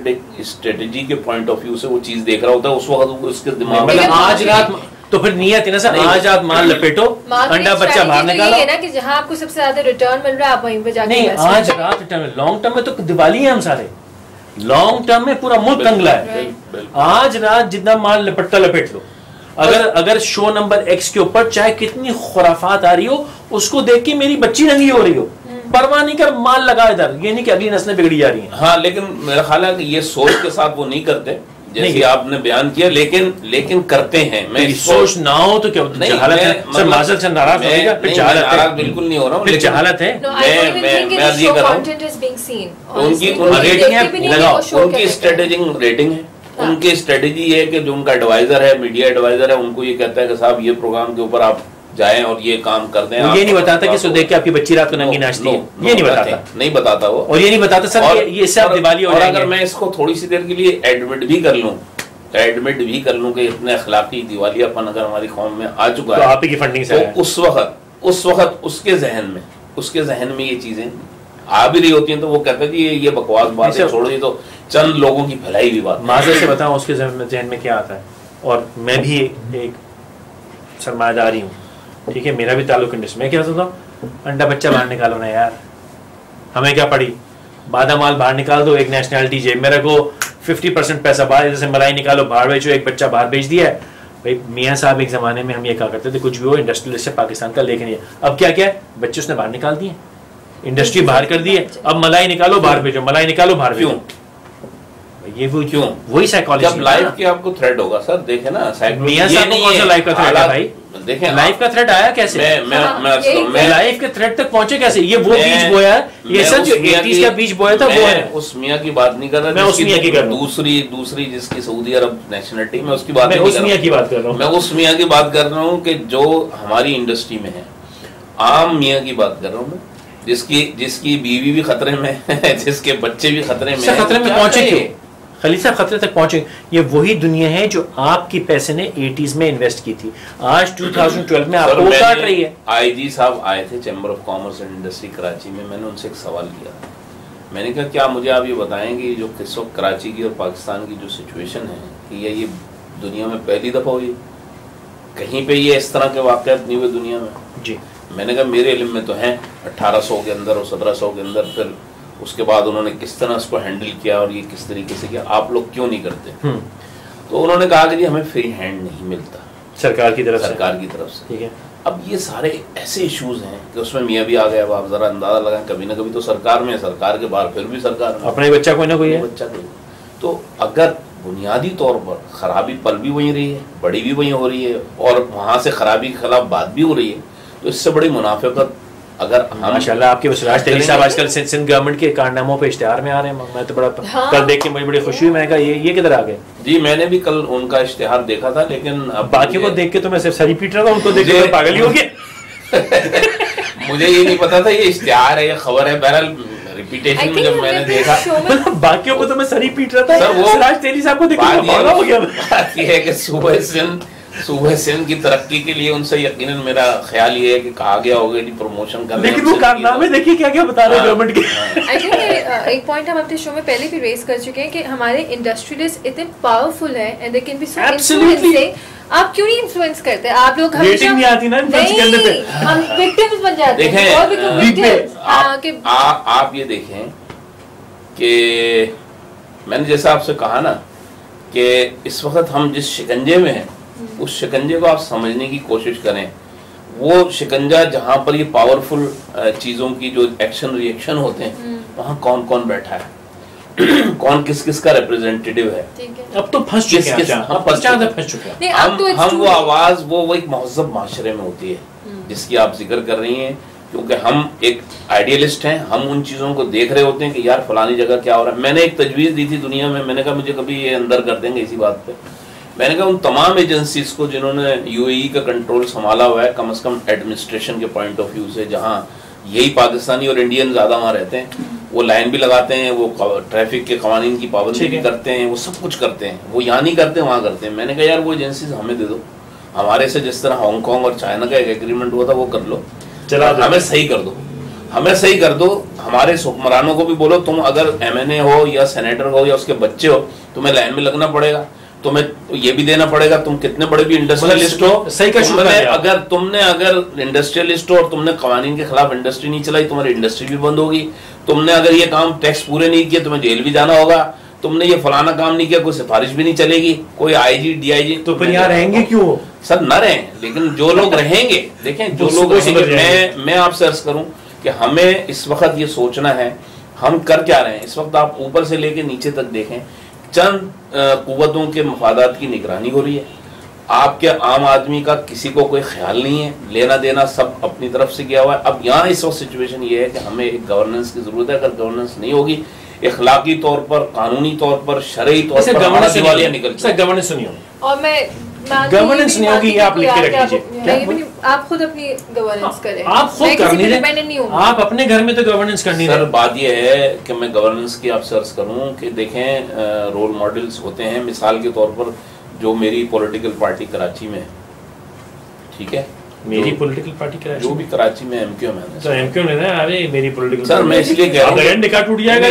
ایک اسٹریٹجی کے پوائنٹ آف ویو سے وہ چیز دیکھ رہا ہوتا ہے اس وقت اس کے دماغ میں آج رات, تو پھر نیت ہے نا سر, آج آپ مال لپیٹو, انڈا بچہ باہر نکالو, یہ نا کہ جہاں آپ کو سب سے زیادہ ریٹرن مل رہا ہے آپ وہیں پہ جا کے نہیں, آج رات ریٹرن, لانگ ٹرم میں تو دیوالی ہے, ہم سارے لانگ ٹرم میں پورا ملک تنگلا ہے. آج رات جتنا مال لپٹتا لپٹ لو, اگر شو نمبر ایکس کے اوپر چاہے کتنی خرافات آ رہی ہو اس کو دیکھ کے میری بچی ننگی ہو رہی ہو, پرواہ نہیں کر, مال لگا ادھر, یہ نہیں کہ اگلی نسلیں بگڑی جا رہی ہیں. ہاں لیکن میرا خیال ہے کہ یہ سوچ کے ساتھ وہ نہیں کرتے جیسے آپ نے بیان کیا, لیکن کرتے ہیں. میں سوچ نہ ہو تو کیا جہالت ہے سر, معذرت سے ناراض ہو گا, پھر جہالت ہے, بالکل نہیں ہو رہا ہوں, پھر جہالت ہے. میں یہ کر رہا ہوں ان کی اسٹریٹجنگ ریٹنگ ہے, ان کی اسٹریٹجی یہ ہے کہ جو ان کا ایڈوائزر ہے, میڈیا ایڈوائزر ہے, ان کو یہ کہتا ہے کہ صاحب یہ پروگرام کے اوپر آپ جائیں اور یہ کام کر دیں. یہ نہیں بتاتا کہ سو دیکھ کے آپ کی بچی رات کو ننگی ناچتی ہے, یہ نہیں بتاتا وہ, اور یہ نہیں بتاتا سر یہ سب دیوالی ہو جائے گی. اگر میں اس کو تھوڑی سی دیر کے لیے ایڈمٹ بھی کر لوں کہ اتنے اخلاقی دیوالیہ پن اگر ہماری قوم میں آ چکا ہے, آپ کی فنڈنگ سے اس وقت اس کے ذہن میں یہ چیزیں آ بھی رہی ہوتی ہیں, تو وہ کہتا ہے کہ یہ بکواس بات ہے, چھوڑ دی تو چند لوگوں کی پھیلائی ہوئی بات. معذرت سے بتاؤں اس کے ذہن میں کیا آتا ہے, اور میں بھی ایک سرمایہ داری ہوں, ٹھیک ہے, میرا بھی تعلق انڈسٹری میں. کیا سوچتا ہوں انڈا بچہ باہر نکالو نا یار, ہمیں کیا پڑی, بادہ مال باہر نکال دو, ایک نیشنلٹی چاہیے میرے کو, 50% پیسہ باہر, جیسے ملائی نکالو باہر بیچو, ایک بچہ باہر بیچ دیا ہے. بھائی میاں صاحب ایک زمانے میں ہم یہ کہا کرتے تھے کچھ بھی ہو انڈسٹریلسٹ ہے پاکستان کا, لیکن یہ اب کیا ہے, بچے اس نے باہر نکال دیے, انڈسٹری باہر کر دی ہے, اب ملائی نکالو باہر بیچو, ملائی نکالو باہر بیچو. یہ وہ کیوں, وہی سائیکالوجی. جب لائف کی آپ کو تھریٹ ہوگا سر, دیکھیں نا میاں صاحب کو کون سا لائف کا تھریٹ ہے بھائی, دیکھیں لائف کا تھریٹ آیا کیسے, میں لائف کے تھریٹ تک پہنچے کیسے, یہ وہ بیج بویا ہے, یہ سر جو 80s کا بیج بویا تھا وہ ہے. اس میاں کی بات نہیں کر رہا, میں اس میاں کی کر رہا ہوں, دوسری جس کی سعودی عرب نیشنلٹی, میں اس کی بات نہیں, اس میاں کی بات کر رہا ہوں, میں اس میاں کی بات کر رہا ہوں کہ جو ہماری انڈسٹری میں ہے, عام میاں کی بات کر رہا ہوں میں, جس کی بیوی بھی خطرے میں ہے, جس کے بچے بھی خطرے میں, خطرے میں پہنچے کیوں, خلیل صاحب خطرے تک پہنچے. یہ وہی دنیا ہے جو آپ کی پیسے نے 80s میں انویسٹ کی تھی, آج 2012 میں آپ کو وہ کاٹ رہی ہے. آئی جی صاحب آئے تھے chamber of commerce and industry Karachi میں, میں نے ان سے ایک سوال کیا, میں نے کہا کیا مجھے آپ یہ بتائیں گے جو اس وقت کراچی کی اور پاکستان کی جو سچویشن ہے کہ یہ دنیا میں پہلی دفعہ ہوئی, کہیں پہ یہ اس طرح کے واقعات نہیں ہوئے دنیا میں؟ جی میں نے کہا میرے علم میں تو ہیں 1800 کے اندر اور 1700 کے اندر, پھر اس کے بعد انہوں نے کس طرح اس کو ہینڈل کیا اور یہ کس طریقے سے کیا, آپ لوگ کیوں نہیں کرتے؟ تو انہوں نے کہا کہ جی ہمیں فری ہینڈ نہیں ملتا سرکار کی طرف سے. ٹھیک ہے, اب یہ سارے ایسے ایشوز ہیں کہ اس میں میاں بھی آ گیا, اب آپ ذرا اندازہ لگائیں, کبھی نہ کبھی تو سرکار میں, سرکار کے باہر پھر بھی سرکار میں, اپنے بچہ کوئی نہ کوئی ہے. تو اگر بنیادی طور پر خرابی پل بھی وہیں رہی ہے, بڑی بھی وہیں ہو رہی ہے, اور وہاں سے خرابی کے خلاف بات بھی ہو رہی ہے, تو اس سے بڑی منافقت اگر ماشاءاللہ آپ کے سراج تحریری صاحب آج کل سندھ گورنمنٹ کے کارناموں پہ اشتہار میں آ رہے ہیں, میں تو بڑا کل دیکھ کے مجھے بڑی خوشی ہوئی, میں نے کہا یہ کدھر آ گئے؟ جی میں نے بھی کل ان کا اشتہار دیکھا تھا, لیکن باقیوں کو دیکھ کے تو میں صرف سر ہی پیٹ رہا تھا, ان کو دیکھ کے پاگل ہی ہو گیا. مجھے یہ نہیں پتا تھا یہ اشتہار ہے, یہ خبر ہے. بہرحال ریپیٹیشن میں جب میں نے دیکھا, باقیوں کو تو میں سر ہی پیٹ رہا تھا, سراج تحریری صاحب کو دیکھ کے پاگل ہو گیا. بات یہ ہے کہ صوبہ سندھ کی ترقی کے لیے ان سے یقیناً میرا خیال یہ ہے کہ کہا گیا ہوگا کہ پروموشن کرنا, لیکن وہ کارنامے دیکھیے کیا کیا بتا رہے ہیں گورنمنٹ کے. آئی تھنک ایک پوائنٹ ہم اپنے شو میں پہلے بھی ریز کر چکے ہیں کہ ہمارے انڈسٹریلسٹ اتنے پاورفل ہیں and they can be so influencing. آپ کیوں نہیں انفلوئنس کرتے؟ آپ لوگ ریٹنگ نہیں آتی نا انفلوئنس کرنے پہ, ہم وکٹمز بن جاتے ہیں. آپ یہ دیکھیں کہ میں نے جیسا آپ سے کہا نا کہ اس وقت ہم جس شکنجے میں ہیں اس شکنجے کو آپ سمجھنے کی کوشش کریں. وہ شکنجہ جہاں پر یہ پاورفل چیزوں کی جو ایکشن ری ایکشن ہوتے ہیں وہاں کون کون بیٹھا ہے, کون کس کس کا ریپرزینٹیٹیو ہے. اب تو پھنس چکے ہیں, ہم وہ آواز وہ ایک مہذب معاشرے میں ہوتی ہے جس کی آپ ذکر کر رہی ہیں, کیونکہ ہم ایک آئیڈیلسٹ ہیں, ہم ان چیزوں کو دیکھ رہے ہوتے ہیں کہ یار فلانی جگہ کیا ہو رہا ہے. میں نے ایک تجویز دی تھی دنیا میں نے کہا مجھے کبھی یہ اندر کر دیں گے اسی بات پہ, میں نے کہا ان تمام ایجنسیز کو جنہوں نے یو اے ای کا کنٹرول سنبھالا ہوا ہے, کم از کم ایڈمنسٹریشن کے پوائنٹ آف ویو سے, جہاں یہی پاکستانی اور انڈین زیادہ وہاں رہتے ہیں, وہ لائن بھی لگاتے ہیں, وہ ٹریفک کے قوانین کی پابندی بھی کرتے ہیں, وہ سب کچھ کرتے ہیں, وہ یہاں نہیں کرتے وہاں کرتے ہیں. میں نے کہا یار وہ ایجنسیز ہمیں دے دو, ہمارے سے جس طرح ہانگ کانگ اور چائنا کا ایک ایگریمنٹ ہوا تھا وہ کر لو, ہمیں صحیح کر دو, ہمیں صحیح کر دو. ہمارے حکمرانوں کو بھی بولو تم اگر ایم این اے ہو یا سینیٹر ہو یا اس کے بچے ہو, تمہیں لائن میں لگنا پڑے گا, تمہیں یہ بھی دینا پڑے گا, تم کتنے بڑے بھی انڈسٹریلسٹ ہو, اگر تم نے انڈسٹریلسٹ ہو اور تم نے قوانین کے خلاف انڈسٹری نہیں چلائی, تمہاری انڈسٹری بھی بند ہوگی. تم نے اگر یہ کام ٹیکس پورے نہیں کیے تمہیں جیل بھی جانا ہوگا. تم نے یہ فلانا کام نہیں کیا کوئی سفارش بھی نہیں چلے گی, کوئی آئی جی ڈی آئی جی. تو پھر یہاں رہیں گے کیوں سر؟ نہ رہیں, لیکن جو لوگ رہیں گے, دیکھیں جو لوگ رہیں گے, میں آپ سے عرض کروں کہ ہمیں اس وقت یہ سوچنا ہے ہم کر کیا رہے ہیں. اس وقت آپ اوپر سے لے کے نیچے تک دیکھیں, چند قوتوں کے مفادات کی نگرانی ہو رہی ہے. آپ کے عام آدمی کا کسی کو کوئی خیال نہیں ہے, لینا دینا سب اپنی طرف سے کیا ہوا ہے. اب یہاں اس وقت سچویشن یہ ہے کہ ہمیں ایک گورننس کی ضرورت ہے. اگر گورننس نہیں ہوگی, اخلاقی طور پر, قانونی طور پر, شرعی طور پر دیوالیاں نکلتی ہیں. گورننس نہیں ہوگی, اور میں گورننس نہیں ہوگی, آپ لکھ کے رکھ لیجیے, آپ خود اپنی گورننس کریں, آپ خود کرنی ہے, آپ اپنے گھر میں تو گورننس کرنی ہے. سر بات یہ ہے کہ میں گورننس کی آپ سے عرض کروں کہ دیکھیں رول ماڈلز ہوتے ہیں. مثال کے طور پر جو میری پولیٹیکل پارٹی کراچی میں ہے, ٹھیک ہے, میری پولیٹیکل پارٹی کراچی جو بھی کراچی میں ایم کیو ایم ہے, تو ایم کیو ایم ہے. ارے میری پولیٹیکل سر میں اس لیے کہہ رہا ہوں نکاح ٹوٹ جائے گا.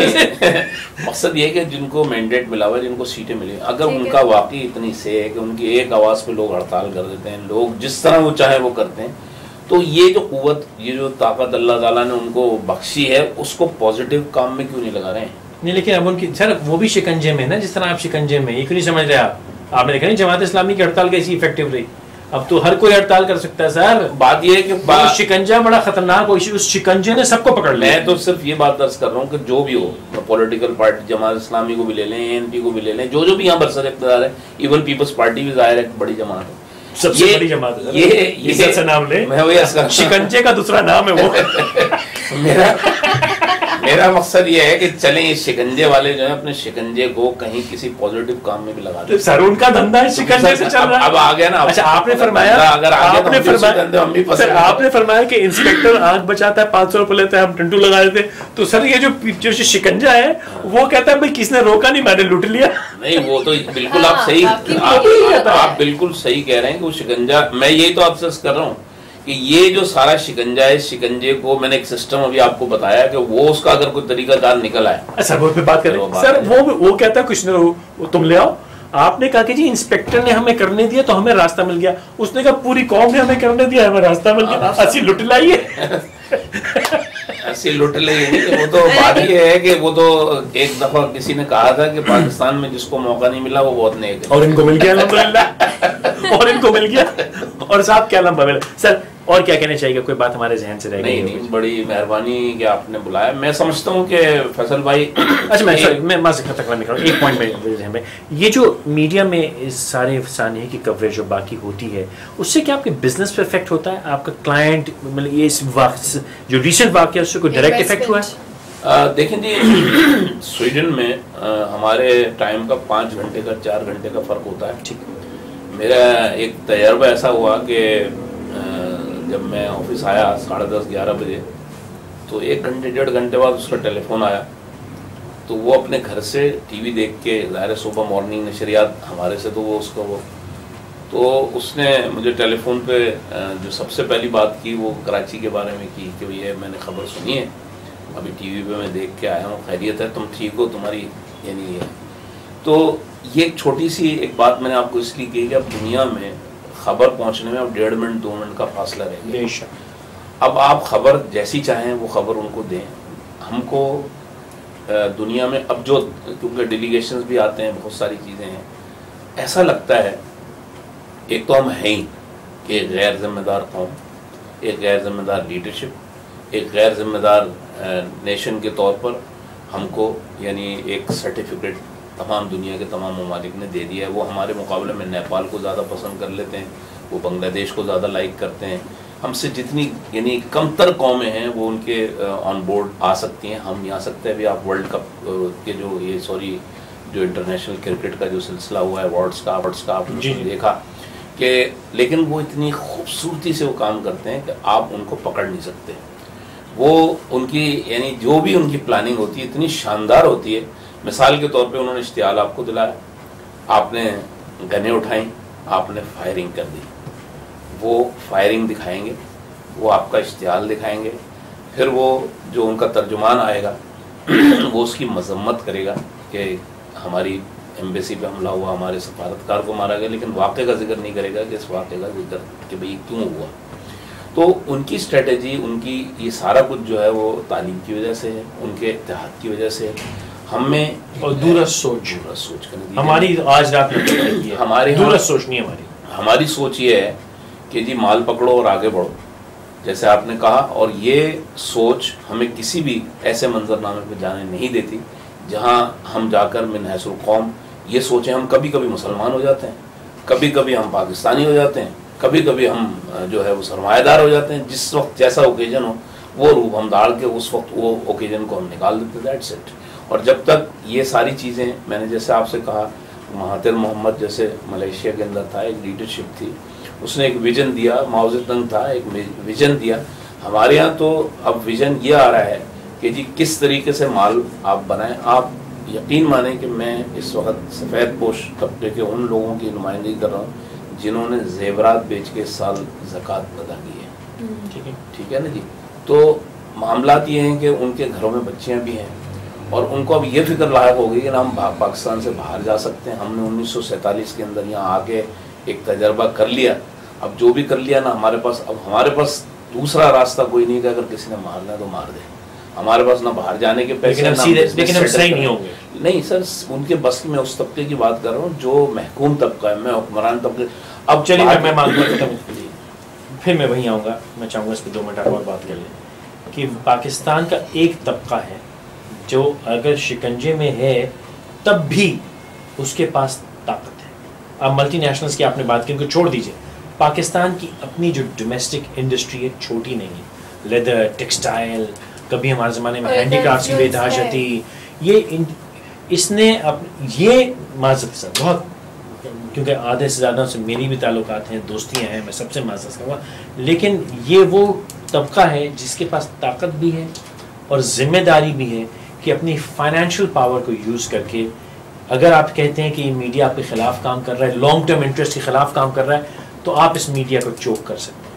مقصد یہ کہ جن کو مینڈیٹ ملا ہوا ہے, جن کو سیٹیں ملی, اگر ان کا واقعی اتنی سے ہے کہ ان کی ایک آواز پہ لوگ ہڑتال کر دیتے ہیں, لوگ جس طرح وہ چاہیں وہ کرتے ہیں, تو یہ جو قوت, یہ جو طاقت اللہ تعالیٰ نے ان کو بخشی ہے, اس کو پازیٹیو کام میں کیوں نہیں لگا رہے ہیں؟ نہیں, لیکن اب ان کی سر وہ بھی شکنجے میں نا, جس طرح آپ شکنجے میں, یہ کیوں نہیں سمجھ رہے آپ نے دیکھا نہیں جماعت اسلامی کی ہڑتال کیسی افیکٹو رہی. اب تو ہر کوئی ہڑتال کر سکتا ہے سر. بات یہ ہے کہ شکنجا بڑا خطرناک, اس شکنجے نے سب کو پکڑ لیا. میں تو صرف یہ بات درج کر رہا ہوں کہ جو بھی ہو, پولیٹیکل پارٹی جماعت اسلامی کو بھی لے لیں, اے این پی کو بھی لے لیں, جو بھی یہاں برسر اقتدار ہے, ایون پیپلز پارٹی بھی ظاہر ہے بڑی جماعت ہے, سب سے بڑی جماعت ہے. یہ نام لے, میں وہی شکنجے کا دوسرا نام ہے وہ. میرا مقصد یہ ہے کہ چلیں یہ شکنجے والے جو ہیں اپنے شکنجے کو کہیں کسی پازیٹیو کام میں بھی لگا دیں. سر ان کا دھندا ہے شکنجے سے چل رہا ہے. اب آ گیا نا. اچھا آپ نے فرمایا آپ نے فرمایا کہ انسپیکٹر آنکھ بچاتا ہے 500 روپے لیتا ہے, ہم ٹنٹو لگا دیتے ہیں. تو سر یہ جو شکنجا ہے وہ کہتا ہے بھائی کس نے روکا نہیں, میں نے لوٹ لیا. نہیں وہ تو بالکل آپ صحیح, آپ بالکل صحیح کہہ رہے ہیں کہ وہ شکنجا, میں یہی تو آپ سے کر رہا ہوں کہ یہ جو سارا شکنجا ہے, شکنجے کو میں نے ایک سسٹم ابھی آپ کو بتایا کہ وہ اس کا اگر کوئی طریقہ کار نکل آئے. سر وہ پہ بات کریں سر, وہ کہتا ہے کچھ نہ تم لے آؤ. آپ نے کہا کہ جی انسپیکٹر نے ہمیں کرنے دیا تو ہمیں راستہ مل گیا. اس نے کہا پوری قوم نے ہمیں کرنے دیا, ہمیں راستہ مل گیا. اسی لٹ لائیے, ایسی لٹ لائیے. وہ تو بات یہ ہے کہ وہ تو ایک دفعہ کسی نے کہا تھا کہ پاکستان میں جس کو موقع نہیں ملا وہ بہت نیک ہے, اور ان کو مل گیا الحمدللہ, اور ان کو مل گیا. اور صاحب کیا لمبا ملا. سر اور کیا کہنا چاہیے, کوئی بات ہمارے ذہن سے رہ گئی؟ نہیں, بڑی مہربانی کہ آپ نے بلایا. میں سمجھتا ہوں کہ فیصل بھائی, اچھا میں تقریباً نکال ایک پوائنٹ میرے ذہن میں, یہ جو میڈیا میں اس سارے سانحے کی کوریج جو باقی ہوتی ہے اس سے کیا آپ کے بزنس پہ افیکٹ ہوتا ہے؟ آپ کا کلائنٹ مطلب یہ اس وقت جو ریسنٹ واقعہ اس سے کوئی ڈائریکٹ افیکٹ ہوا ہے؟ دیکھیں جی, سویڈن میں ہمارے ٹائم کا 5 گھنٹے کا 4 گھنٹے کا فرق ہوتا ہے. ٹھیک. میرا ایک تجربہ ایسا ہوا کہ جب میں آفس آیا 10:30-11 بجے تو 1 گھنٹے 1.5 گھنٹے بعد اس کا ٹیلی فون آیا. تو وہ اپنے گھر سے ٹی وی دیکھ کے, ظاہر صبح مارننگ نشریات ہمارے سے, تو وہ اس کا تو اس نے مجھے ٹیلی فون پہ جو سب سے پہلی بات کی وہ کراچی کے بارے میں کی کہ یہ میں نے خبر سنی ہے, ابھی ٹی وی پہ میں دیکھ کے آیا ہوں, خیریت ہے, تم ٹھیک ہو, تمہاری یعنی یہ. تو یہ ایک چھوٹی سی ایک بات میں نے آپ کو اس لیے کی کہ اب دنیا میں خبر پہنچنے میں اب 1.5 منٹ 2 منٹ کا فاصلہ رہ گیا. اب آپ خبر جیسی چاہیں وہ خبر ان کو دیں. ہم کو دنیا میں اب جو کیونکہ ڈیلیگیشنز بھی آتے ہیں, بہت ساری چیزیں ہیں, ایسا لگتا ہے ایک تو ہم ہیں ہی ایک غیر ذمہ دار قوم, ایک غیر ذمہ دار لیڈرشپ, ایک غیر ذمہ دار نیشن کے طور پر ہم کو یعنی ایک سرٹیفکیٹ تمام دنیا کے تمام ممالک نے دے دیا ہے. وہ ہمارے مقابلے میں نیپال کو زیادہ پسند کر لیتے ہیں, وہ بنگلہ دیش کو زیادہ لائک کرتے ہیں. ہم سے جتنی یعنی کم تر قومیں ہیں وہ ان کے آن بورڈ آ سکتی ہیں, ہم نہیں آ سکتے. ابھی آپ ورلڈ کپ کے جو انٹرنیشنل کرکٹ کا جو سلسلہ ہوا ہے ورلڈس کا آپ نے دیکھا کہ, لیکن وہ اتنی خوبصورتی سے وہ کام کرتے ہیں کہ آپ ان کو پکڑ نہیں سکتے. وہ ان کی یعنی جو بھی ان کی پلاننگ ہوتی ہے اتنی شاندار ہوتی ہے. مثال کے طور پہ انہوں نے اشتعال آپ کو دلایا, آپ نے گنیں اٹھائیں, آپ نے فائرنگ کر دی. وہ فائرنگ دکھائیں گے, وہ آپ کا اشتعال دکھائیں گے, پھر وہ جو ان کا ترجمان آئے گا وہ اس کی مذمت کرے گا کہ ہماری ایمبیسی پہ حملہ ہوا, ہمارے سفارتکار کو مارا گیا, لیکن واقعے کا ذکر نہیں کرے گا کہ اس واقعے کا ذکر کہ بھئی کیوں ہوا. تو ان کی اسٹریٹجی, ان کی یہ سارا کچھ جو ہے وہ تعلیم کی وجہ سے ہے, ان کے اتحاد کی وجہ سے. ہم میں اور دورست سوچ کرنے ہماری آج رات ہمارے دورست سوچ نہیں, ہماری سوچ یہ ہے کہ جی مال پکڑو اور آگے بڑھو, جیسے آپ نے کہا. اور یہ سوچ ہمیں کسی بھی ایسے منظرنامے پہ جانے نہیں دیتی جہاں ہم جا کر من حیث القوم یہ سوچیں. ہم کبھی کبھی مسلمان ہو جاتے ہیں, کبھی کبھی ہم پاکستانی ہو جاتے ہیں, کبھی کبھی ہم جو ہے وہ سرمایہ دار ہو جاتے ہیں. جس وقت جیسا اوکیزن ہو وہ روح ہم ڈال کے اس وقت وہ اوکیزن کو ہم نکال دیتے. That's it. اور جب تک یہ ساری چیزیں, میں نے جیسے آپ سے کہا مہاتیر محمد جیسے ملیشیا کے اندر تھا, ایک لیڈرشپ تھی, اس نے ایک ویژن دیا. ماؤ زیڈونگ تھا, ایک ویژن دیا. ہمارے ہاں تو اب ویژن یہ آ رہا ہے کہ جی کس طریقے سے مال آپ بنائیں. آپ یقین مانیں کہ میں اس وقت سفید پوش طبقے کے ان لوگوں کی نمائندگی کر رہا ہوں جنہوں نے زیورات بیچ کے اس سال زکوٰۃ ادا کی ہے. ٹھیک ہے نا جی. تو معاملات یہ ہیں کہ ان کے گھروں میں بچیاں بھی ہیں اور ان کو اب یہ فکر لاحق ہو گئی کہ ہم پاکستان سے باہر جا سکتے ہیں. ہم نے 1947 کے اندر یہاں آ کے ایک تجربہ کر لیا. اب جو بھی کر لیا نا ہمارے پاس دوسرا راستہ کوئی نہیں کہ اگر کسی نے مارنا ہے تو مار دے. ہمارے پاس نہ باہر جانے کے پیسے, لیکن ہم صحیح نہیں ہوں گے. نہیں سر, ان کے بس میں اس طبقے کی بات کر رہا ہوں جو محکوم طبقہ ہے, میں حکمران طبقے. اب چلیے میں پھر میں وہیں آؤں گا. میں چاہوں گا اس پہ 2 منٹ اور بات کر لیں کہ پاکستان کا ایک طبقہ ہے جو اگر شکنجے میں ہے تب بھی اس کے پاس طاقت ہے. اب ملٹی نیشنلز کی آپ نے بات کی, ان کو چھوڑ دیجئے. پاکستان کی اپنی جو ڈومیسٹک انڈسٹری ہے چھوٹی نہیں ہے. لیدر, ٹیکسٹائل, کبھی ہمارے زمانے میں ہینڈی کرافٹس کی بےتحاشا تھی. یہ اس نے یہ معذرت کے ساتھ بہت، کیونکہ آدھے سے زیادہ سے میری بھی تعلقات ہیں، دوستیاں ہیں، میں سب سے معذرت کروں گا، لیکن یہ وہ طبقہ ہے جس کے پاس طاقت بھی ہے اور ذمہ داری بھی ہے کہ اپنی فائنینشیل پاور کو یوز کر کے، اگر آپ کہتے ہیں کہ یہ میڈیا آپ کے خلاف کام کر رہا ہے، لانگ ٹرم انٹرسٹ کے خلاف کام کر رہا ہے، تو آپ اس میڈیا کو چوک کر سکتے ہیں،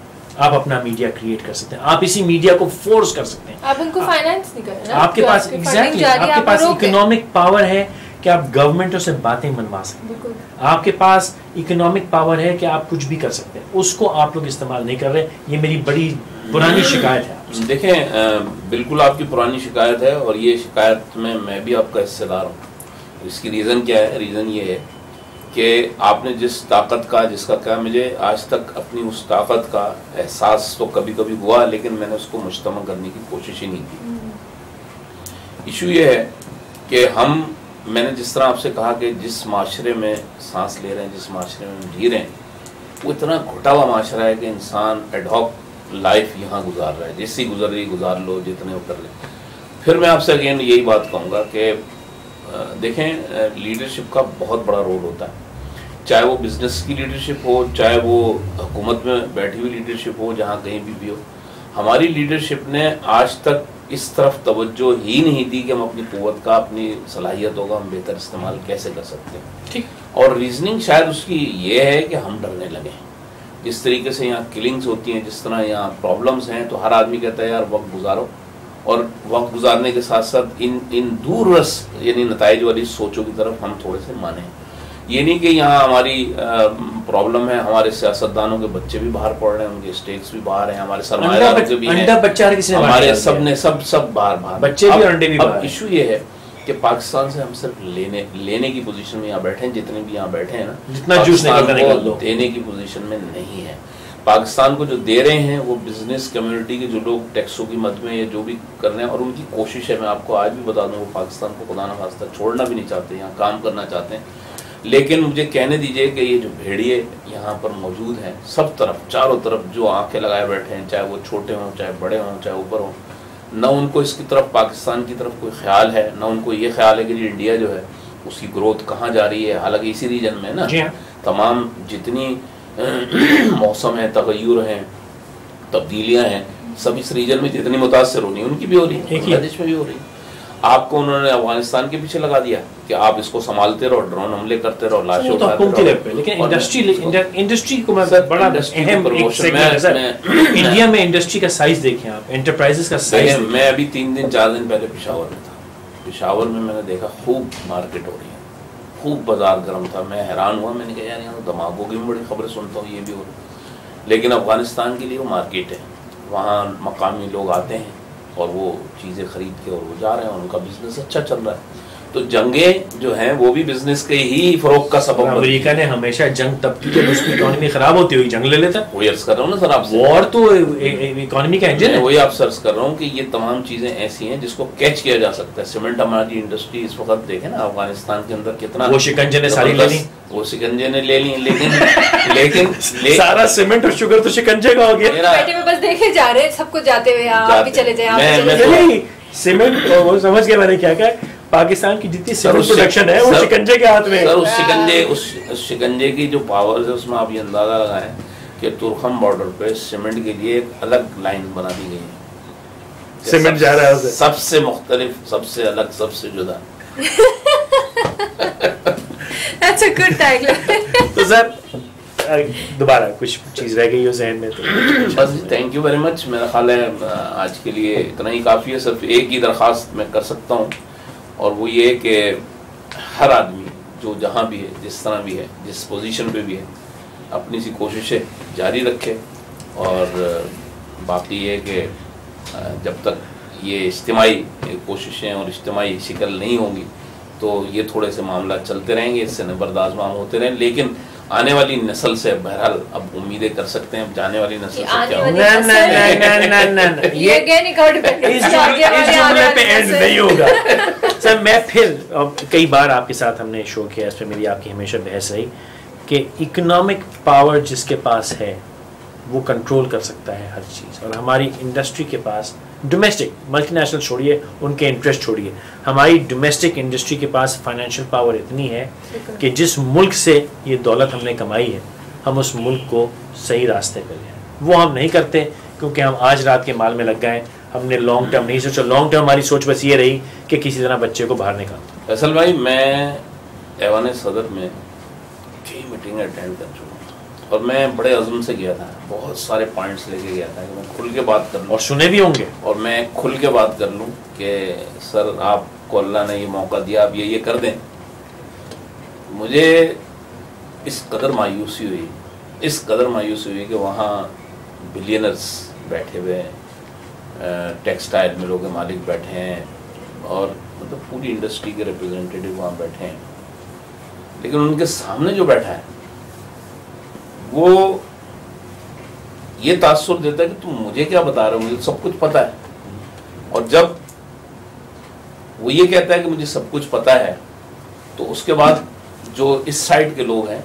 آپ اپنا میڈیا کریٹ کر سکتے ہیں، آپ اسی میڈیا کو فورس کر سکتے ہیں. آپ ان کو فائنینس نہیں کر رہے ہیں، آپ کے پاس ایگزیکٹلی آپ کے پاس اکنامک پاور ہے کہ آپ گورنمنٹوں سے باتیں منوا سکتے ہیں، آپ کے پاس اکنامک پاور ہے کہ آپ کچھ بھی کر سکتے ہیں، اس کو آپ لوگ استعمال نہیں کر رہے. یہ میری بڑی پرانی شکایت ہے. دیکھیں بالکل آپ کی پرانی شکایت ہے، اور یہ شکایت میں بھی آپ کا حصہ دار ہوں. اس کی ریزن کیا ہے؟ ریزن یہ ہے کہ آپ نے جس طاقت کا، جس کا کیا، مجھے آج تک اپنی اس طاقت کا احساس تو کبھی کبھی ہوا، لیکن میں نے اس کو مجتمع کرنے کی کوشش ہی نہیں کی. ایشو یہ ہے کہ میں نے جس طرح آپ سے کہا کہ جس معاشرے میں سانس لے رہے ہیں، جس معاشرے میں ہم جی رہے ہیں، وہ اتنا گھٹا ہوا معاشرہ ہے کہ انسان ایڈ ہاک لائف یہاں گزار رہا ہے، جس ہی گزر رہی گزار لو، جتنے وہ کر لیں. پھر میں آپ سے اگین یہی بات کہوں گا کہ دیکھیں لیڈرشپ کا بہت بڑا رول ہوتا ہے، چاہے وہ بزنس کی لیڈرشپ ہو، چاہے وہ حکومت میں بیٹھی ہوئی لیڈرشپ ہو، جہاں کہیں بھی ہو. ہماری لیڈرشپ نے آج تک اس طرف توجہ ہی نہیں دی کہ ہم اپنی قوت کا، اپنی صلاحیتوں کا ہم بہتر استعمال کیسے کر سکتے ہیں. اور ریزننگ شاید اس کی یہ ہے کہ ہم ڈرنے لگے ہیں. جس طریقے سے یہاں کلنگز ہوتی ہیں، جس طرح یہاں پرابلمز ہیں، تو ہر آدمی کہتا ہے یار وقت گزارو، اور وقت گزارنے کے ساتھ ساتھ ان دور رس یعنی نتائج والی سوچوں کی طرف ہم تھوڑے سے مانیں. یہ نہیں کہ یہاں ہماری پرابلم ہے، ہمارے سیاستدانوں کے بچے بھی باہر پڑھ رہے ہیں، ان کے اسٹیٹس بھی باہر ہیں، ہمارے سرمایہ داروں کے بھی ہیں، ہمارے سب باہر بچے بھی اور انڈے بھی باہر. ایشو یہ ہے کہ پاکستان سے ہم صرف لینے کی پوزیشن میں یہاں بیٹھے ہیں، جتنے بھی یہاں بیٹھے ہیں نا، جتنا جوس نکل دو، دینے کی پوزیشن میں نہیں ہے. پاکستان کو جو دے رہے ہیں وہ بزنس کمیونٹی کے جو لوگ ٹیکسوں کی مد میں یا جو بھی کر رہے ہیں، اور ان کی کوشش ہے، میں آپ کو آج بھی بتا دوں، وہ پاکستان کو خدا نخواستہ چھوڑنا بھی نہیں چاہتے، یہاں کام کرنا چاہتے ہیں. لیکن مجھے کہنے دیجئے کہ یہ جو بھیڑیے یہاں پر موجود ہیں، سب طرف چاروں طرف جو آنکھیں لگائے بیٹھے ہیں، چاہے وہ چھوٹے ہوں، چاہے بڑے ہوں، چاہے اوپر ہوں، نہ ان کو اس کی طرف، پاکستان کی طرف کوئی خیال ہے، نہ ان کو یہ خیال ہے کہ انڈیا جو ہے اس کی گروتھ کہاں جا رہی ہے. حالانکہ اسی ریجن میں نا تمام جتنی موسم ہیں، تغیر ہیں، تبدیلیاں ہیں، سب اس ریجن میں جتنی متاثر ہونی ان کی بھی ہو رہی ہے، بنگلہ دیش میں بھی ہو رہی ہے. آپ کو انہوں نے افغانستان کے پیچھے لگا دیا کہ آپ اس کو سنبھالتے رہو، ڈرون حملے کرتے رہو، لاشیں اٹھاتے رہو. لیکن انڈسٹری کو بڑا اہم انڈیا میں انڈسٹری کا سائز دیکھیں آپ، انٹرپرائزز کا سائز. میں ابھی 3 دن 4 دن پہلے پشاور میں تھا. پشاور میں نے دیکھا خوب مارکیٹ ہو رہی ہے، خوب بازار گرم تھا. میں حیران ہوا، میں نے کہا یار یہاں دھماکوں کی بھی بڑی خبریں سنتا ہوں، یہ بھی ہو رہی ہے. لیکن افغانستان کے لیے وہ مارکیٹ ہے، وہاں مقامی لوگ آتے ہیں اور وہ چیزیں خرید کے اور وہ جا رہے ہیں، اور ان کا بزنس اچھا چل رہا ہے. تو جنگیں جو ہیں وہ بھی بزنس کے ہی فروغ کا سبب. امریکہ نے ہمیشہ جنگ تب کی جب اس کی اکانومی خراب ہوتی ہوئی جنگ لے لیتا. وہی عرض کر رہا ہوں نا سر آپ سے، وار تو اکانومی کا انجن ہے. وہی آپ سے عرض کر رہا ہوں کہ یہ تمام چیزیں ایسی ہیں جس کو کیچ کیا جا سکتا ہے. سیمنٹ ہماری انڈسٹری اس وقت دیکھیں نا افغانستان کے اندر کتنا، وہ شکنجے نے ساری لے لی، وہ شکنجے نے لے لی، لیکن سارا سیمنٹ اور شوگر تو شکنجے کا ہو گیا. بس دیکھے جا رہے سب کو جاتے ہوئے، آپ بھی چلے جائیں. سیمنٹ وہ سمجھ گیا میں نے کیا کہا، پاکستان کی جتنی سیمنٹ پروڈکشن ہے وہ شکنجے کے ہاتھ میں. سر اس شکنجے کی جو پاور ہے اس میں آپ یہ اندازہ لگائیں کہ ترخم بارڈر پہ سیمنٹ کے لیے ایک الگ لائن بنا دی گئی ہے. سیمنٹ جا رہا ہے سب سے مختلف، سب سے الگ، سب سے جدا. تو سر دوبارہ کچھ چیز رہ گئی ہو ذہن میں تو بس تھینک یو ویری مچ. میرا خیال ہے آج کے لیے اتنا ہی کافی ہے. صرف ایک ہی درخواست میں کر سکتا ہوں، اور وہ یہ کہ ہر آدمی جو جہاں بھی ہے، جس طرح بھی ہے، جس پوزیشن پہ بھی ہے، اپنی سی کوششیں جاری رکھے. اور باقی یہ کہ جب تک یہ اجتماعی کوششیں اور اجتماعی شکل نہیں ہوں گی تو یہ تھوڑے سے معاملات چلتے رہیں گے، اس سے نبرداز معام ہوتے رہیں. لیکن آنے والی نسل سے بہرحال اب امیدیں کر سکتے ہیں. اب جانے والی نسل سے کیا ہوگا. سر میں پھر کئی بار آپ کے ساتھ ہم نے شو کیا، اس پہ میری آپ کی ہمیشہ بحث رہی کہ اکنامک پاور جس کے پاس ہے وہ کنٹرول کر سکتا ہے ہر چیز. اور ہماری انڈسٹری کے پاس ڈومیسٹک ملٹی نیشنل چھوڑیے, ان کے انٹرسٹ چھوڑیے, ہماری ڈومیسٹک انڈسٹری کے پاس فائنینشیل پاور اتنی ہے کہ جس ملک سے یہ دولت ہم نے کمائی ہے ہم اس ملک کو صحیح راستے پہ لیں. وہ ہم نہیں کرتے کیونکہ ہم آج رات کے مال میں لگ گئے. ہم نے لانگ ٹرم نہیں سوچا. لانگ ٹرم ہماری سوچ بس یہ رہی کہ کسی طرح بچے کو باہر نکالنا. فیصل بھائی, میں ایوان صدر میں کئی میٹنگ اٹینڈ کر چکا ہوں اور میں بڑے عزم سے گیا تھا, بہت سارے پوائنٹس لے کے گیا تھا کہ میں کھل کے بات کر لوں, اور سنے بھی ہوں گے, اور میں کھل کے بات کر لوں کہ سر آپ کو اللہ نے یہ موقع دیا, آپ یہ کر دیں. مجھے اس قدر مایوسی ہوئی کہ وہاں بلینرز بیٹھے ہوئے ہیں, ٹیکسٹائل ملوں کے مالک بیٹھے ہیں, اور مطلب پوری انڈسٹری کے ریپرزینٹیٹیو وہاں بیٹھے ہیں, لیکن ان کے سامنے جو بیٹھا ہے وہ یہ تاثر دیتا ہے کہ تم مجھے کیا بتا رہے ہو, مجھے سب کچھ پتا ہے. اور جب وہ یہ کہتا ہے کہ مجھے سب کچھ پتا ہے تو اس کے بعد جو اس سائڈ کے لوگ ہیں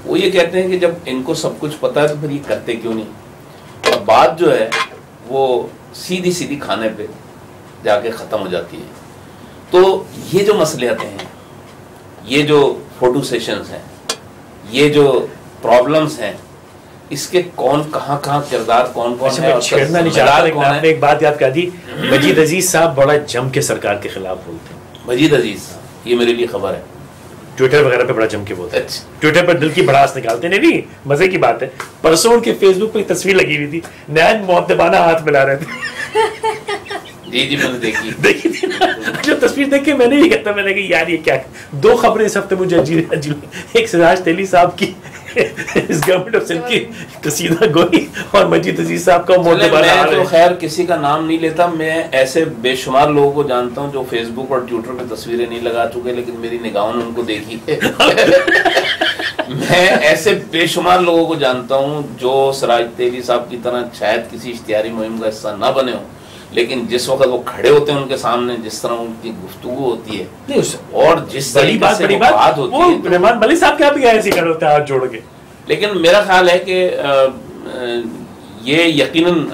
وہ یہ کہتے ہیں کہ جب ان کو سب کچھ پتا ہے تو پھر یہ کرتے کیوں نہیں. اور بات جو ہے وہ سیدھی کھانے پہ جا کے ختم ہو جاتی ہے. تو یہ جو مسئلے ہیں, یہ جو فوٹو سیشنز ہیں, یہ جو پرابلمز ہیں, اس کے کون کہاں کردار کون ہے. چھیڑنا نہیں چاہتا لیکن آپ نے ایک بات یاد کر دی, مجید عزیز صاحب بڑا جم کے سرکار کے خلاف بولتے ہیں. مجید عزیز صاحب, یہ میرے لیے خبر ہے, ٹویٹر وغیرہ پہ بڑا جم کے بولتے ہیں. ٹویٹر پر دل کی بڑاس نکالتے ہیں. نہیں مزے کی بات ہے, پرسوں ان کے فیس بک پہ ایک تصویر لگی ہوئی تھی, نین مؤدبانہ ہاتھ ملا رہے تھے. جی میں نے دیکھی تھی. جو تصویر دیکھ کے میں نے یہ کہتا, میں نے کہا یار یہ کیا. دو خبریں اس ہفتے مجھے عجیب, ایک سراج تیلی صاحب کی اس گورنمنٹ آف سندھ کی قصیدہ گوئی, اور مجید عزیز صاحب کا میں تو خیر کسی کا نام نہیں لیتا. میں ایسے بے شمار لوگوں کو جانتا ہوں جو فیس بک اور ٹویٹر پہ تصویریں نہیں لگا چکے, لیکن میری نگاہوں نے ان کو دیکھی. میں ایسے بے شمار لوگوں کو جانتا ہوں جو سراج تیلی صاحب کی طرح شاید کسی اشتہاری مہم کا حصہ نہ بنے ہوں, لیکن جس وقت وہ کھڑے ہوتے ہیں ان کے سامنے, جس طرح ان کی گفتگو ہوتی ہے اور جس طریقے سے بات ہوتی ہے, رحمان ملک صاحب کیا بھی ایسے کھڑے ہوتے ہیں ہاتھ جوڑ کے. لیکن میرا خیال ہے کہ یہ یقیناً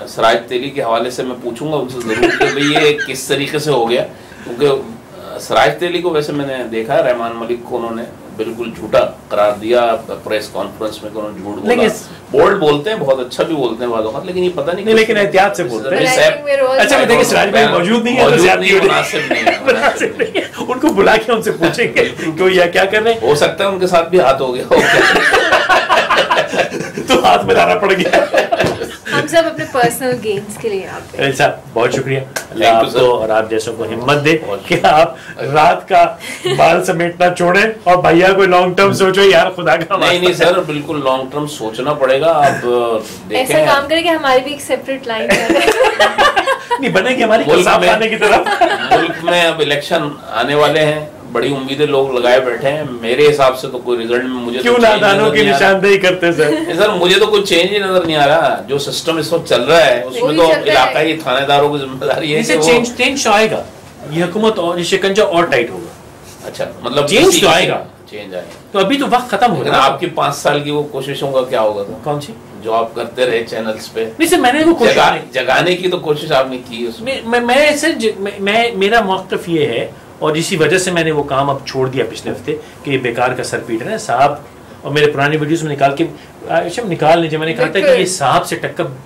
سراج تیلی کے حوالے سے میں پوچھوں گا ان سے ضرور کہ بھئی یہ کس طریقے سے ہو گیا, کیونکہ سراج تیلی کو ویسے میں نے دیکھا ہے رحمان ملک کو انہوں نے بالکل جھوٹا قرار دیا پریس کانفرنس میں کہ انہوں نے جھوٹ بولا. بولڈ بولتے ہیں, بہت اچھا بھی بولتے ہیں بعض اوقات, لیکن یہ پتہ نہیں, لیکن احتیاط سے بولتے ہیں. اچھا میں دیکھیں سراج بھائی موجود نہیں ہے, مناسب نہیں ہے, ان کو بلا کے ان سے پوچھیں گے کہ یہ کیا کر رہے ہیں. ہو سکتا ہے ان کے ساتھ بھی ہاتھ ہو گیا تو ہاتھ ملانا پڑ گیا. ہم سب اپنے پرسنل گینز کے لیے آپ ہیں. صاحب بہت شکریہ, اللہ آپ کو اور آپ جیسوں کو ہمت دے کہ آپ رات کا بال سمیٹنا چھوڑیں اور بھیا کوئی لانگ ٹرم سوچو یار, خدا کا. نہیں سر, بالکل لانگ ٹرم سوچنا پڑے گا. آپ ایسا کام کریں کہ ہماری بھی ایک سیپریٹ لائن نہیں بنے گی ہماری کھانے کی طرف. ملک میں اب الیکشن آنے والے ہیں, بڑی امیدیں لوگ لگائے بیٹھے ہیں. میرے حساب سے تو کوئی ریزلٹ میں مجھے کیوں نادانوں کی نشاندہی کرتے سر مجھے تو کوئی چینج ہی نظر نہیں آ رہا. جو سسٹم اس وقت چل رہا ہے اس میں تو علاقائی تھانے داروں کی ذمہ داری ہے. چینج آئے گا, یہ حکومت اور یہ شکنجہ اور ٹائٹ ہوگا. اچھا مطلب چینج تو آئے گا, چینج آئے گا. تو ابھی تو وقت ختم ہو رہا ہے. آپ کی 5 سال کی وہ کوششوں کا کیا ہوگا تھا؟ کون سی جو آپ کرتے رہے چینلز پہ؟ نہیں سر, میں نے وہ جگانے کی تو کوشش آپ نے کی اس میں میرا موقف یہ ہے, اور اسی وجہ سے میں نے وہ کام اب چھوڑ دیا پچھلے ہفتے کہ یہ بیکار کا سر پیٹ رہے ہیں صاحب. اور میرے پرانی ویڈیوز میں نکال لیجیے, میں نے کہا تھا کہ یہ صاحب سے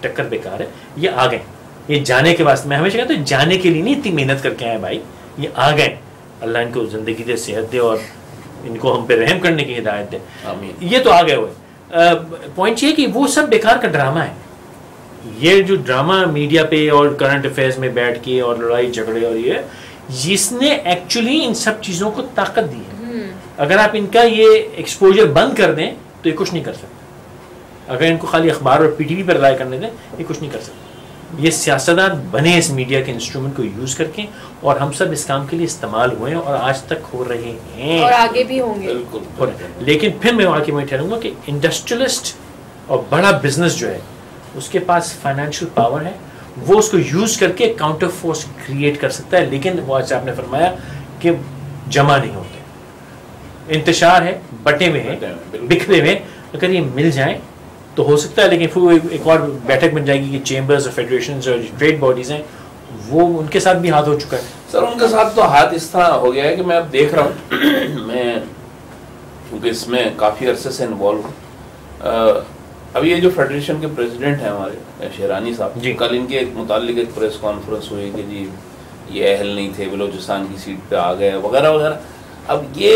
ٹکر بیکار ہے. یہ آ گئے, یہ جانے کے واسطے, میں ہمیشہ کہتا ہوں جانے کے لیے نہیں اتنی محنت کر کے آئے بھائی, یہ آ گئے. اللہ ان کو زندگی دے, صحت دے, اور ان کو ہم پہ رحم کرنے کی ہدایت دے. یہ تو آ گئے ہوئے. پوائنٹ یہ کہ وہ سب بیکار کا ڈرامہ ہے. یہ جو ڈرامہ میڈیا پہ اور کرنٹ افیئرس میں بیٹھ کے اور لڑائی جھگڑے اور یہ, جس نے ایکچولی ان سب چیزوں کو طاقت دی ہے. اگر آپ ان کا یہ ایکسپوجر بند کر دیں تو یہ کچھ نہیں کر سکتے. اگر ان کو خالی اخبار اور پی ٹی وی پر رائے کرنے دیں یہ کچھ نہیں کر سکتے. یہ سیاستدان بنے اس میڈیا کے انسٹرومنٹ کو یوز کر کے, اور ہم سب اس کام کے لیے استعمال ہوئے ہیں اور آج تک ہو رہے ہیں اور آگے بھی ہوں گے. لیکن پھر میں وہاں کی میں ٹھہروں گا کہ انڈسٹریلسٹ اور بڑا بزنس جو ہے اس کے پاس فائنینشیل پاور ہے, وہ اس کو یوز کر کے کاؤنٹر فورس کریٹ کر سکتا ہے. لیکن وہ آپ نے فرمایا کہ جمع نہیں ہوتے, انتشار ہے, بٹے ہوئے ہیں, بکھرے ہوئے. اگر یہ مل جائیں تو ہو سکتا ہے, لیکن پھر ایک اور بیٹھک بن جائے گی کہ چیمبرز اور فیڈریشنز اور ٹریڈ باڈیز ہیں, وہ ان کے ساتھ بھی ہاتھ ہو چکا ہے. سر ان کے ساتھ تو ہاتھ اس طرح ہو گیا ہے کہ میں اب دیکھ رہا ہوں, میں کیونکہ اس میں کافی عرصے سے انوالو ہوں. اب یہ جو فیڈریشن کے پریزیڈنٹ ہیں ہمارے شہرانی صاحب, کل ان کے متعلق ایک پریس کانفرنس ہوئی کہ جی یہ اہل نہیں تھے, بلوچستان کی سیٹ پہ آ گئے وغیرہ وغیرہ. اب یہ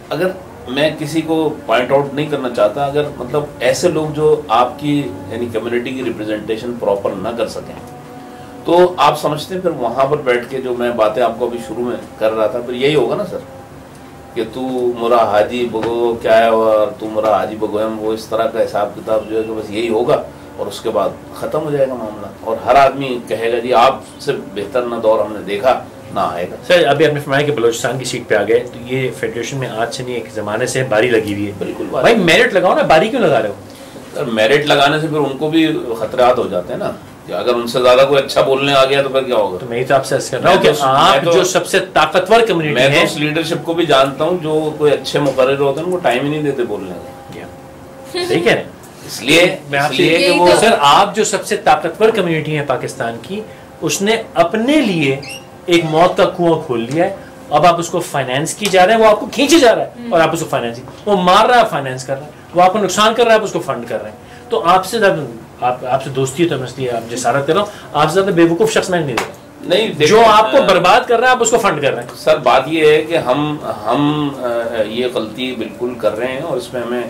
اگر میں کسی کو پوائنٹ آؤٹ نہیں کرنا چاہتا, اگر مطلب ایسے لوگ جو آپ کی یعنی کمیونٹی کی ریپرزنٹیشن پراپر نہ کر سکیں, تو آپ سمجھتے ہیں پھر وہاں پر بیٹھ کے جو میں باتیں آپ کو ابھی شروع میں کر رہا تھا, پھر یہی ہوگا نا سر کہ تو مرا حاجی بگو کیا ہے اور تو مرا حاجی بگو ہم, وہ اس طرح کا حساب کتاب جو ہے کہ بس یہی ہوگا اور اس کے بعد ختم ہو جائے گا معاملہ, اور ہر آدمی کہے گا جی آپ سے بہتر نہ دور ہم نے دیکھا نہ آئے گا. سر ابھی آپ نے فرمایا کہ بلوچستان کی سیٹ پہ آ گئے, تو یہ فیڈریشن میں آج سے نہیں ایک زمانے سے باری لگی ہوئی ہے. بالکل بھائی میرٹ لگاؤ نا, باری کیوں لگا رہے ہو؟ سر میرٹ لگانے سے پھر ان کو بھی خطرات ہو جاتے ہیں نا, کہ اگر ان سے زیادہ کوئی اچھا بولنے آ گیا تو پھر کیا ہوگا. تو میں تو آپ سے عرض کر رہا ہوں کہ آپ جو سب سے طاقتور کمیونٹی ہے, میں تو اس لیڈرشپ کو بھی جانتا ہوں جو کوئی اچھے مقرر ہوتے ہیں ان کو ٹائم ہی نہیں دیتے بولنے کا. صحیح کہہ رہے ہیں. اس لیے میں آپ سے کہ وہ سر آپ جو سب سے طاقتور کمیونٹی ہے پاکستان کی, اس نے اپنے لیے ایک موت کا کنواں کھول لیا ہے. اب آپ اس کو فائنینس کی جا رہے ہیں, وہ آپ کو کھینچے جا رہا ہے اور آپ اس کو فائنینس, وہ مار رہا ہے فائنینس کر رہا ہے, وہ آپ کو نقصان کر رہا ہے, آپ اس کو فنڈ کر رہے ہیں. تو آپ سے آپ سے دوستی ہے تو میں اس لیے آپ جسارت کر رہا ہوں, آپ سے زیادہ بے وقوف شخص میں نہیں دے رہا. نہیں, جو آپ کو برباد کر رہا ہے آپ اس کو فنڈ کر رہے ہیں. سر بات یہ ہے کہ ہم یہ غلطی بالکل کر رہے ہیں اور اس میں ہمیں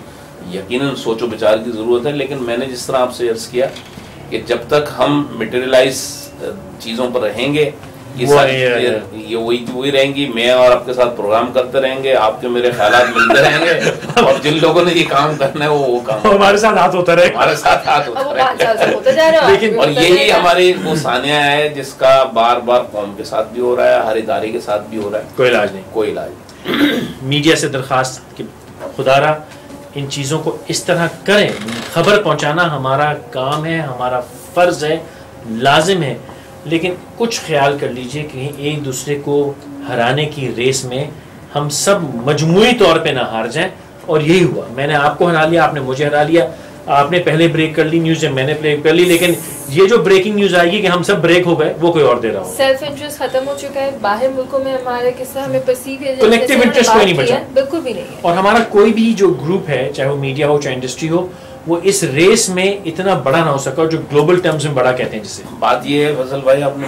یقیناً سوچ و بچار کی ضرورت ہے. لیکن میں نے جس طرح آپ سے عرض کیا کہ جب تک ہم میٹیریلائز چیزوں پر رہیں گے, یہ وہی رہیں گی, میں اور آپ کے ساتھ پروگرام کرتے رہیں گے, آپ کے میرے خیالات ملتے رہیں گے, اور جن لوگوں نے یہ کام کرنا ہے وہ کام ہمارے ساتھ ہاتھ ہوتا رہے, ہمارے ساتھ ہاتھ ہوتا رہے. اور یہی ہماری وہ ثانیہ ہے جس کا بار بار قوم کے ساتھ بھی ہو رہا ہے, ہر ادارے کے ساتھ بھی ہو رہا ہے, کوئی علاج نہیں, کوئی علاج. میڈیا سے درخواست کہ خدا را ان چیزوں کو اس طرح کریں, خبر پہنچانا ہمارا کام ہے, ہمارا فرض ہے, لازم ہے, لیکن کچھ خیال کر لیجئے کہ ایک دوسرے کو ہرانے کی ریس میں ہم سب مجموعی طور پہ نہ ہار جائیں. اور یہی ہوا, میں نے آپ کو ہرا لیا, آپ نے مجھے ہرا لیا, آپ نے پہلے بریک کر لی نیوز, میں نے بریک کر لی, لیکن یہ جو بریکنگ نیوز آئے گی کہ ہم سب بریک ہو گئے, وہ کوئی اور دے رہا ہو. سیلف انٹرسٹ ختم ہو چکا ہے باہر ملکوں میں, ہمارے قصہ ہمیں پرسیو ہے, کلیکٹیو انٹرسٹ کوئی نہیں بچا, بالکل بھی نہیں. اور ہمارا کوئی بھی جو گروپ ہے, چاہے وہ میڈیا ہو چاہے انڈسٹری ہو, وہ اس ریس میں اتنا بڑا نہ ہو سکا, جو گلوبل ٹرمز میں بڑا کہتے ہیں. جسے بات یہ ہے فضل بھائی, آپ نے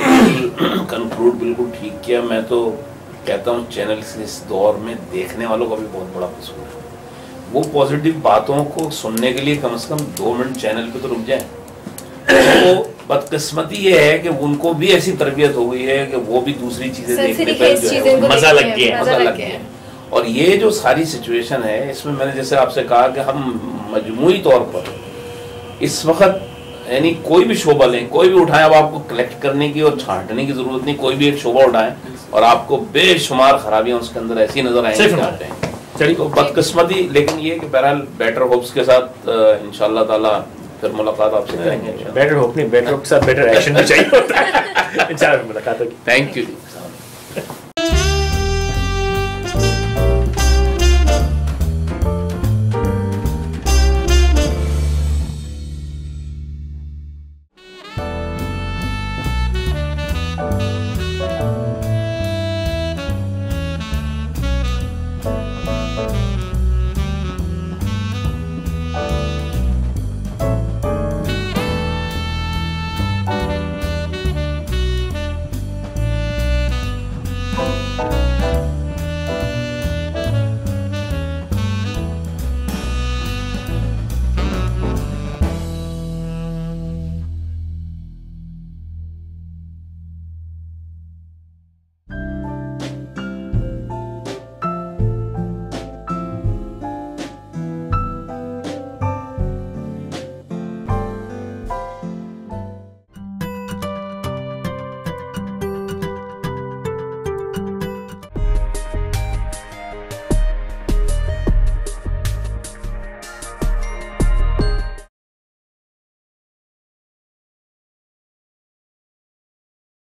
کنکلوڈ بالکل ٹھیک کیا. میں تو کہتا ہوں چینل سے اس دور میں دیکھنے والوں کا بھی بہت بڑا قصور ہے. وہ پازیٹیو باتوں کو سننے کے لیے کم از کم 2 منٹ چینل پہ تو رک جائیں. وہ بدقسمتی یہ ہے کہ ان کو بھی ایسی تربیت ہو گئی ہے کہ وہ بھی دوسری چیزیں دیکھنے پہ مزہ لگ گیا. اور یہ جو ساری سچویشن ہے, اس میں نے جیسے آپ سے کہا کہ ہم مجموعی طور پر اس وقت یعنی کوئی بھی شعبہ لیں, کوئی بھی اٹھائیں, اب آپ کو کلیکٹ کرنے کی اور چھانٹنے کی ضرورت نہیں, کوئی بھی ایک شعبہ اٹھائیں اور آپ کو بے شمار خرابیاں اس کے اندر ایسی نظر آئیں گی. تو بدقسمتی, لیکن یہ کہ بہرحال بیٹر ہوپس کے ساتھ انشاءاللہ تعالی پھر ملاقات آپ سے کریں گے. بیٹر ہوپ نہیں, بیٹر ہوپ کے ساتھ بیٹر ایکشن بھی چاہیے ہوتا ہے. انشاءاللہ ملاقات ہوگی. Thank you.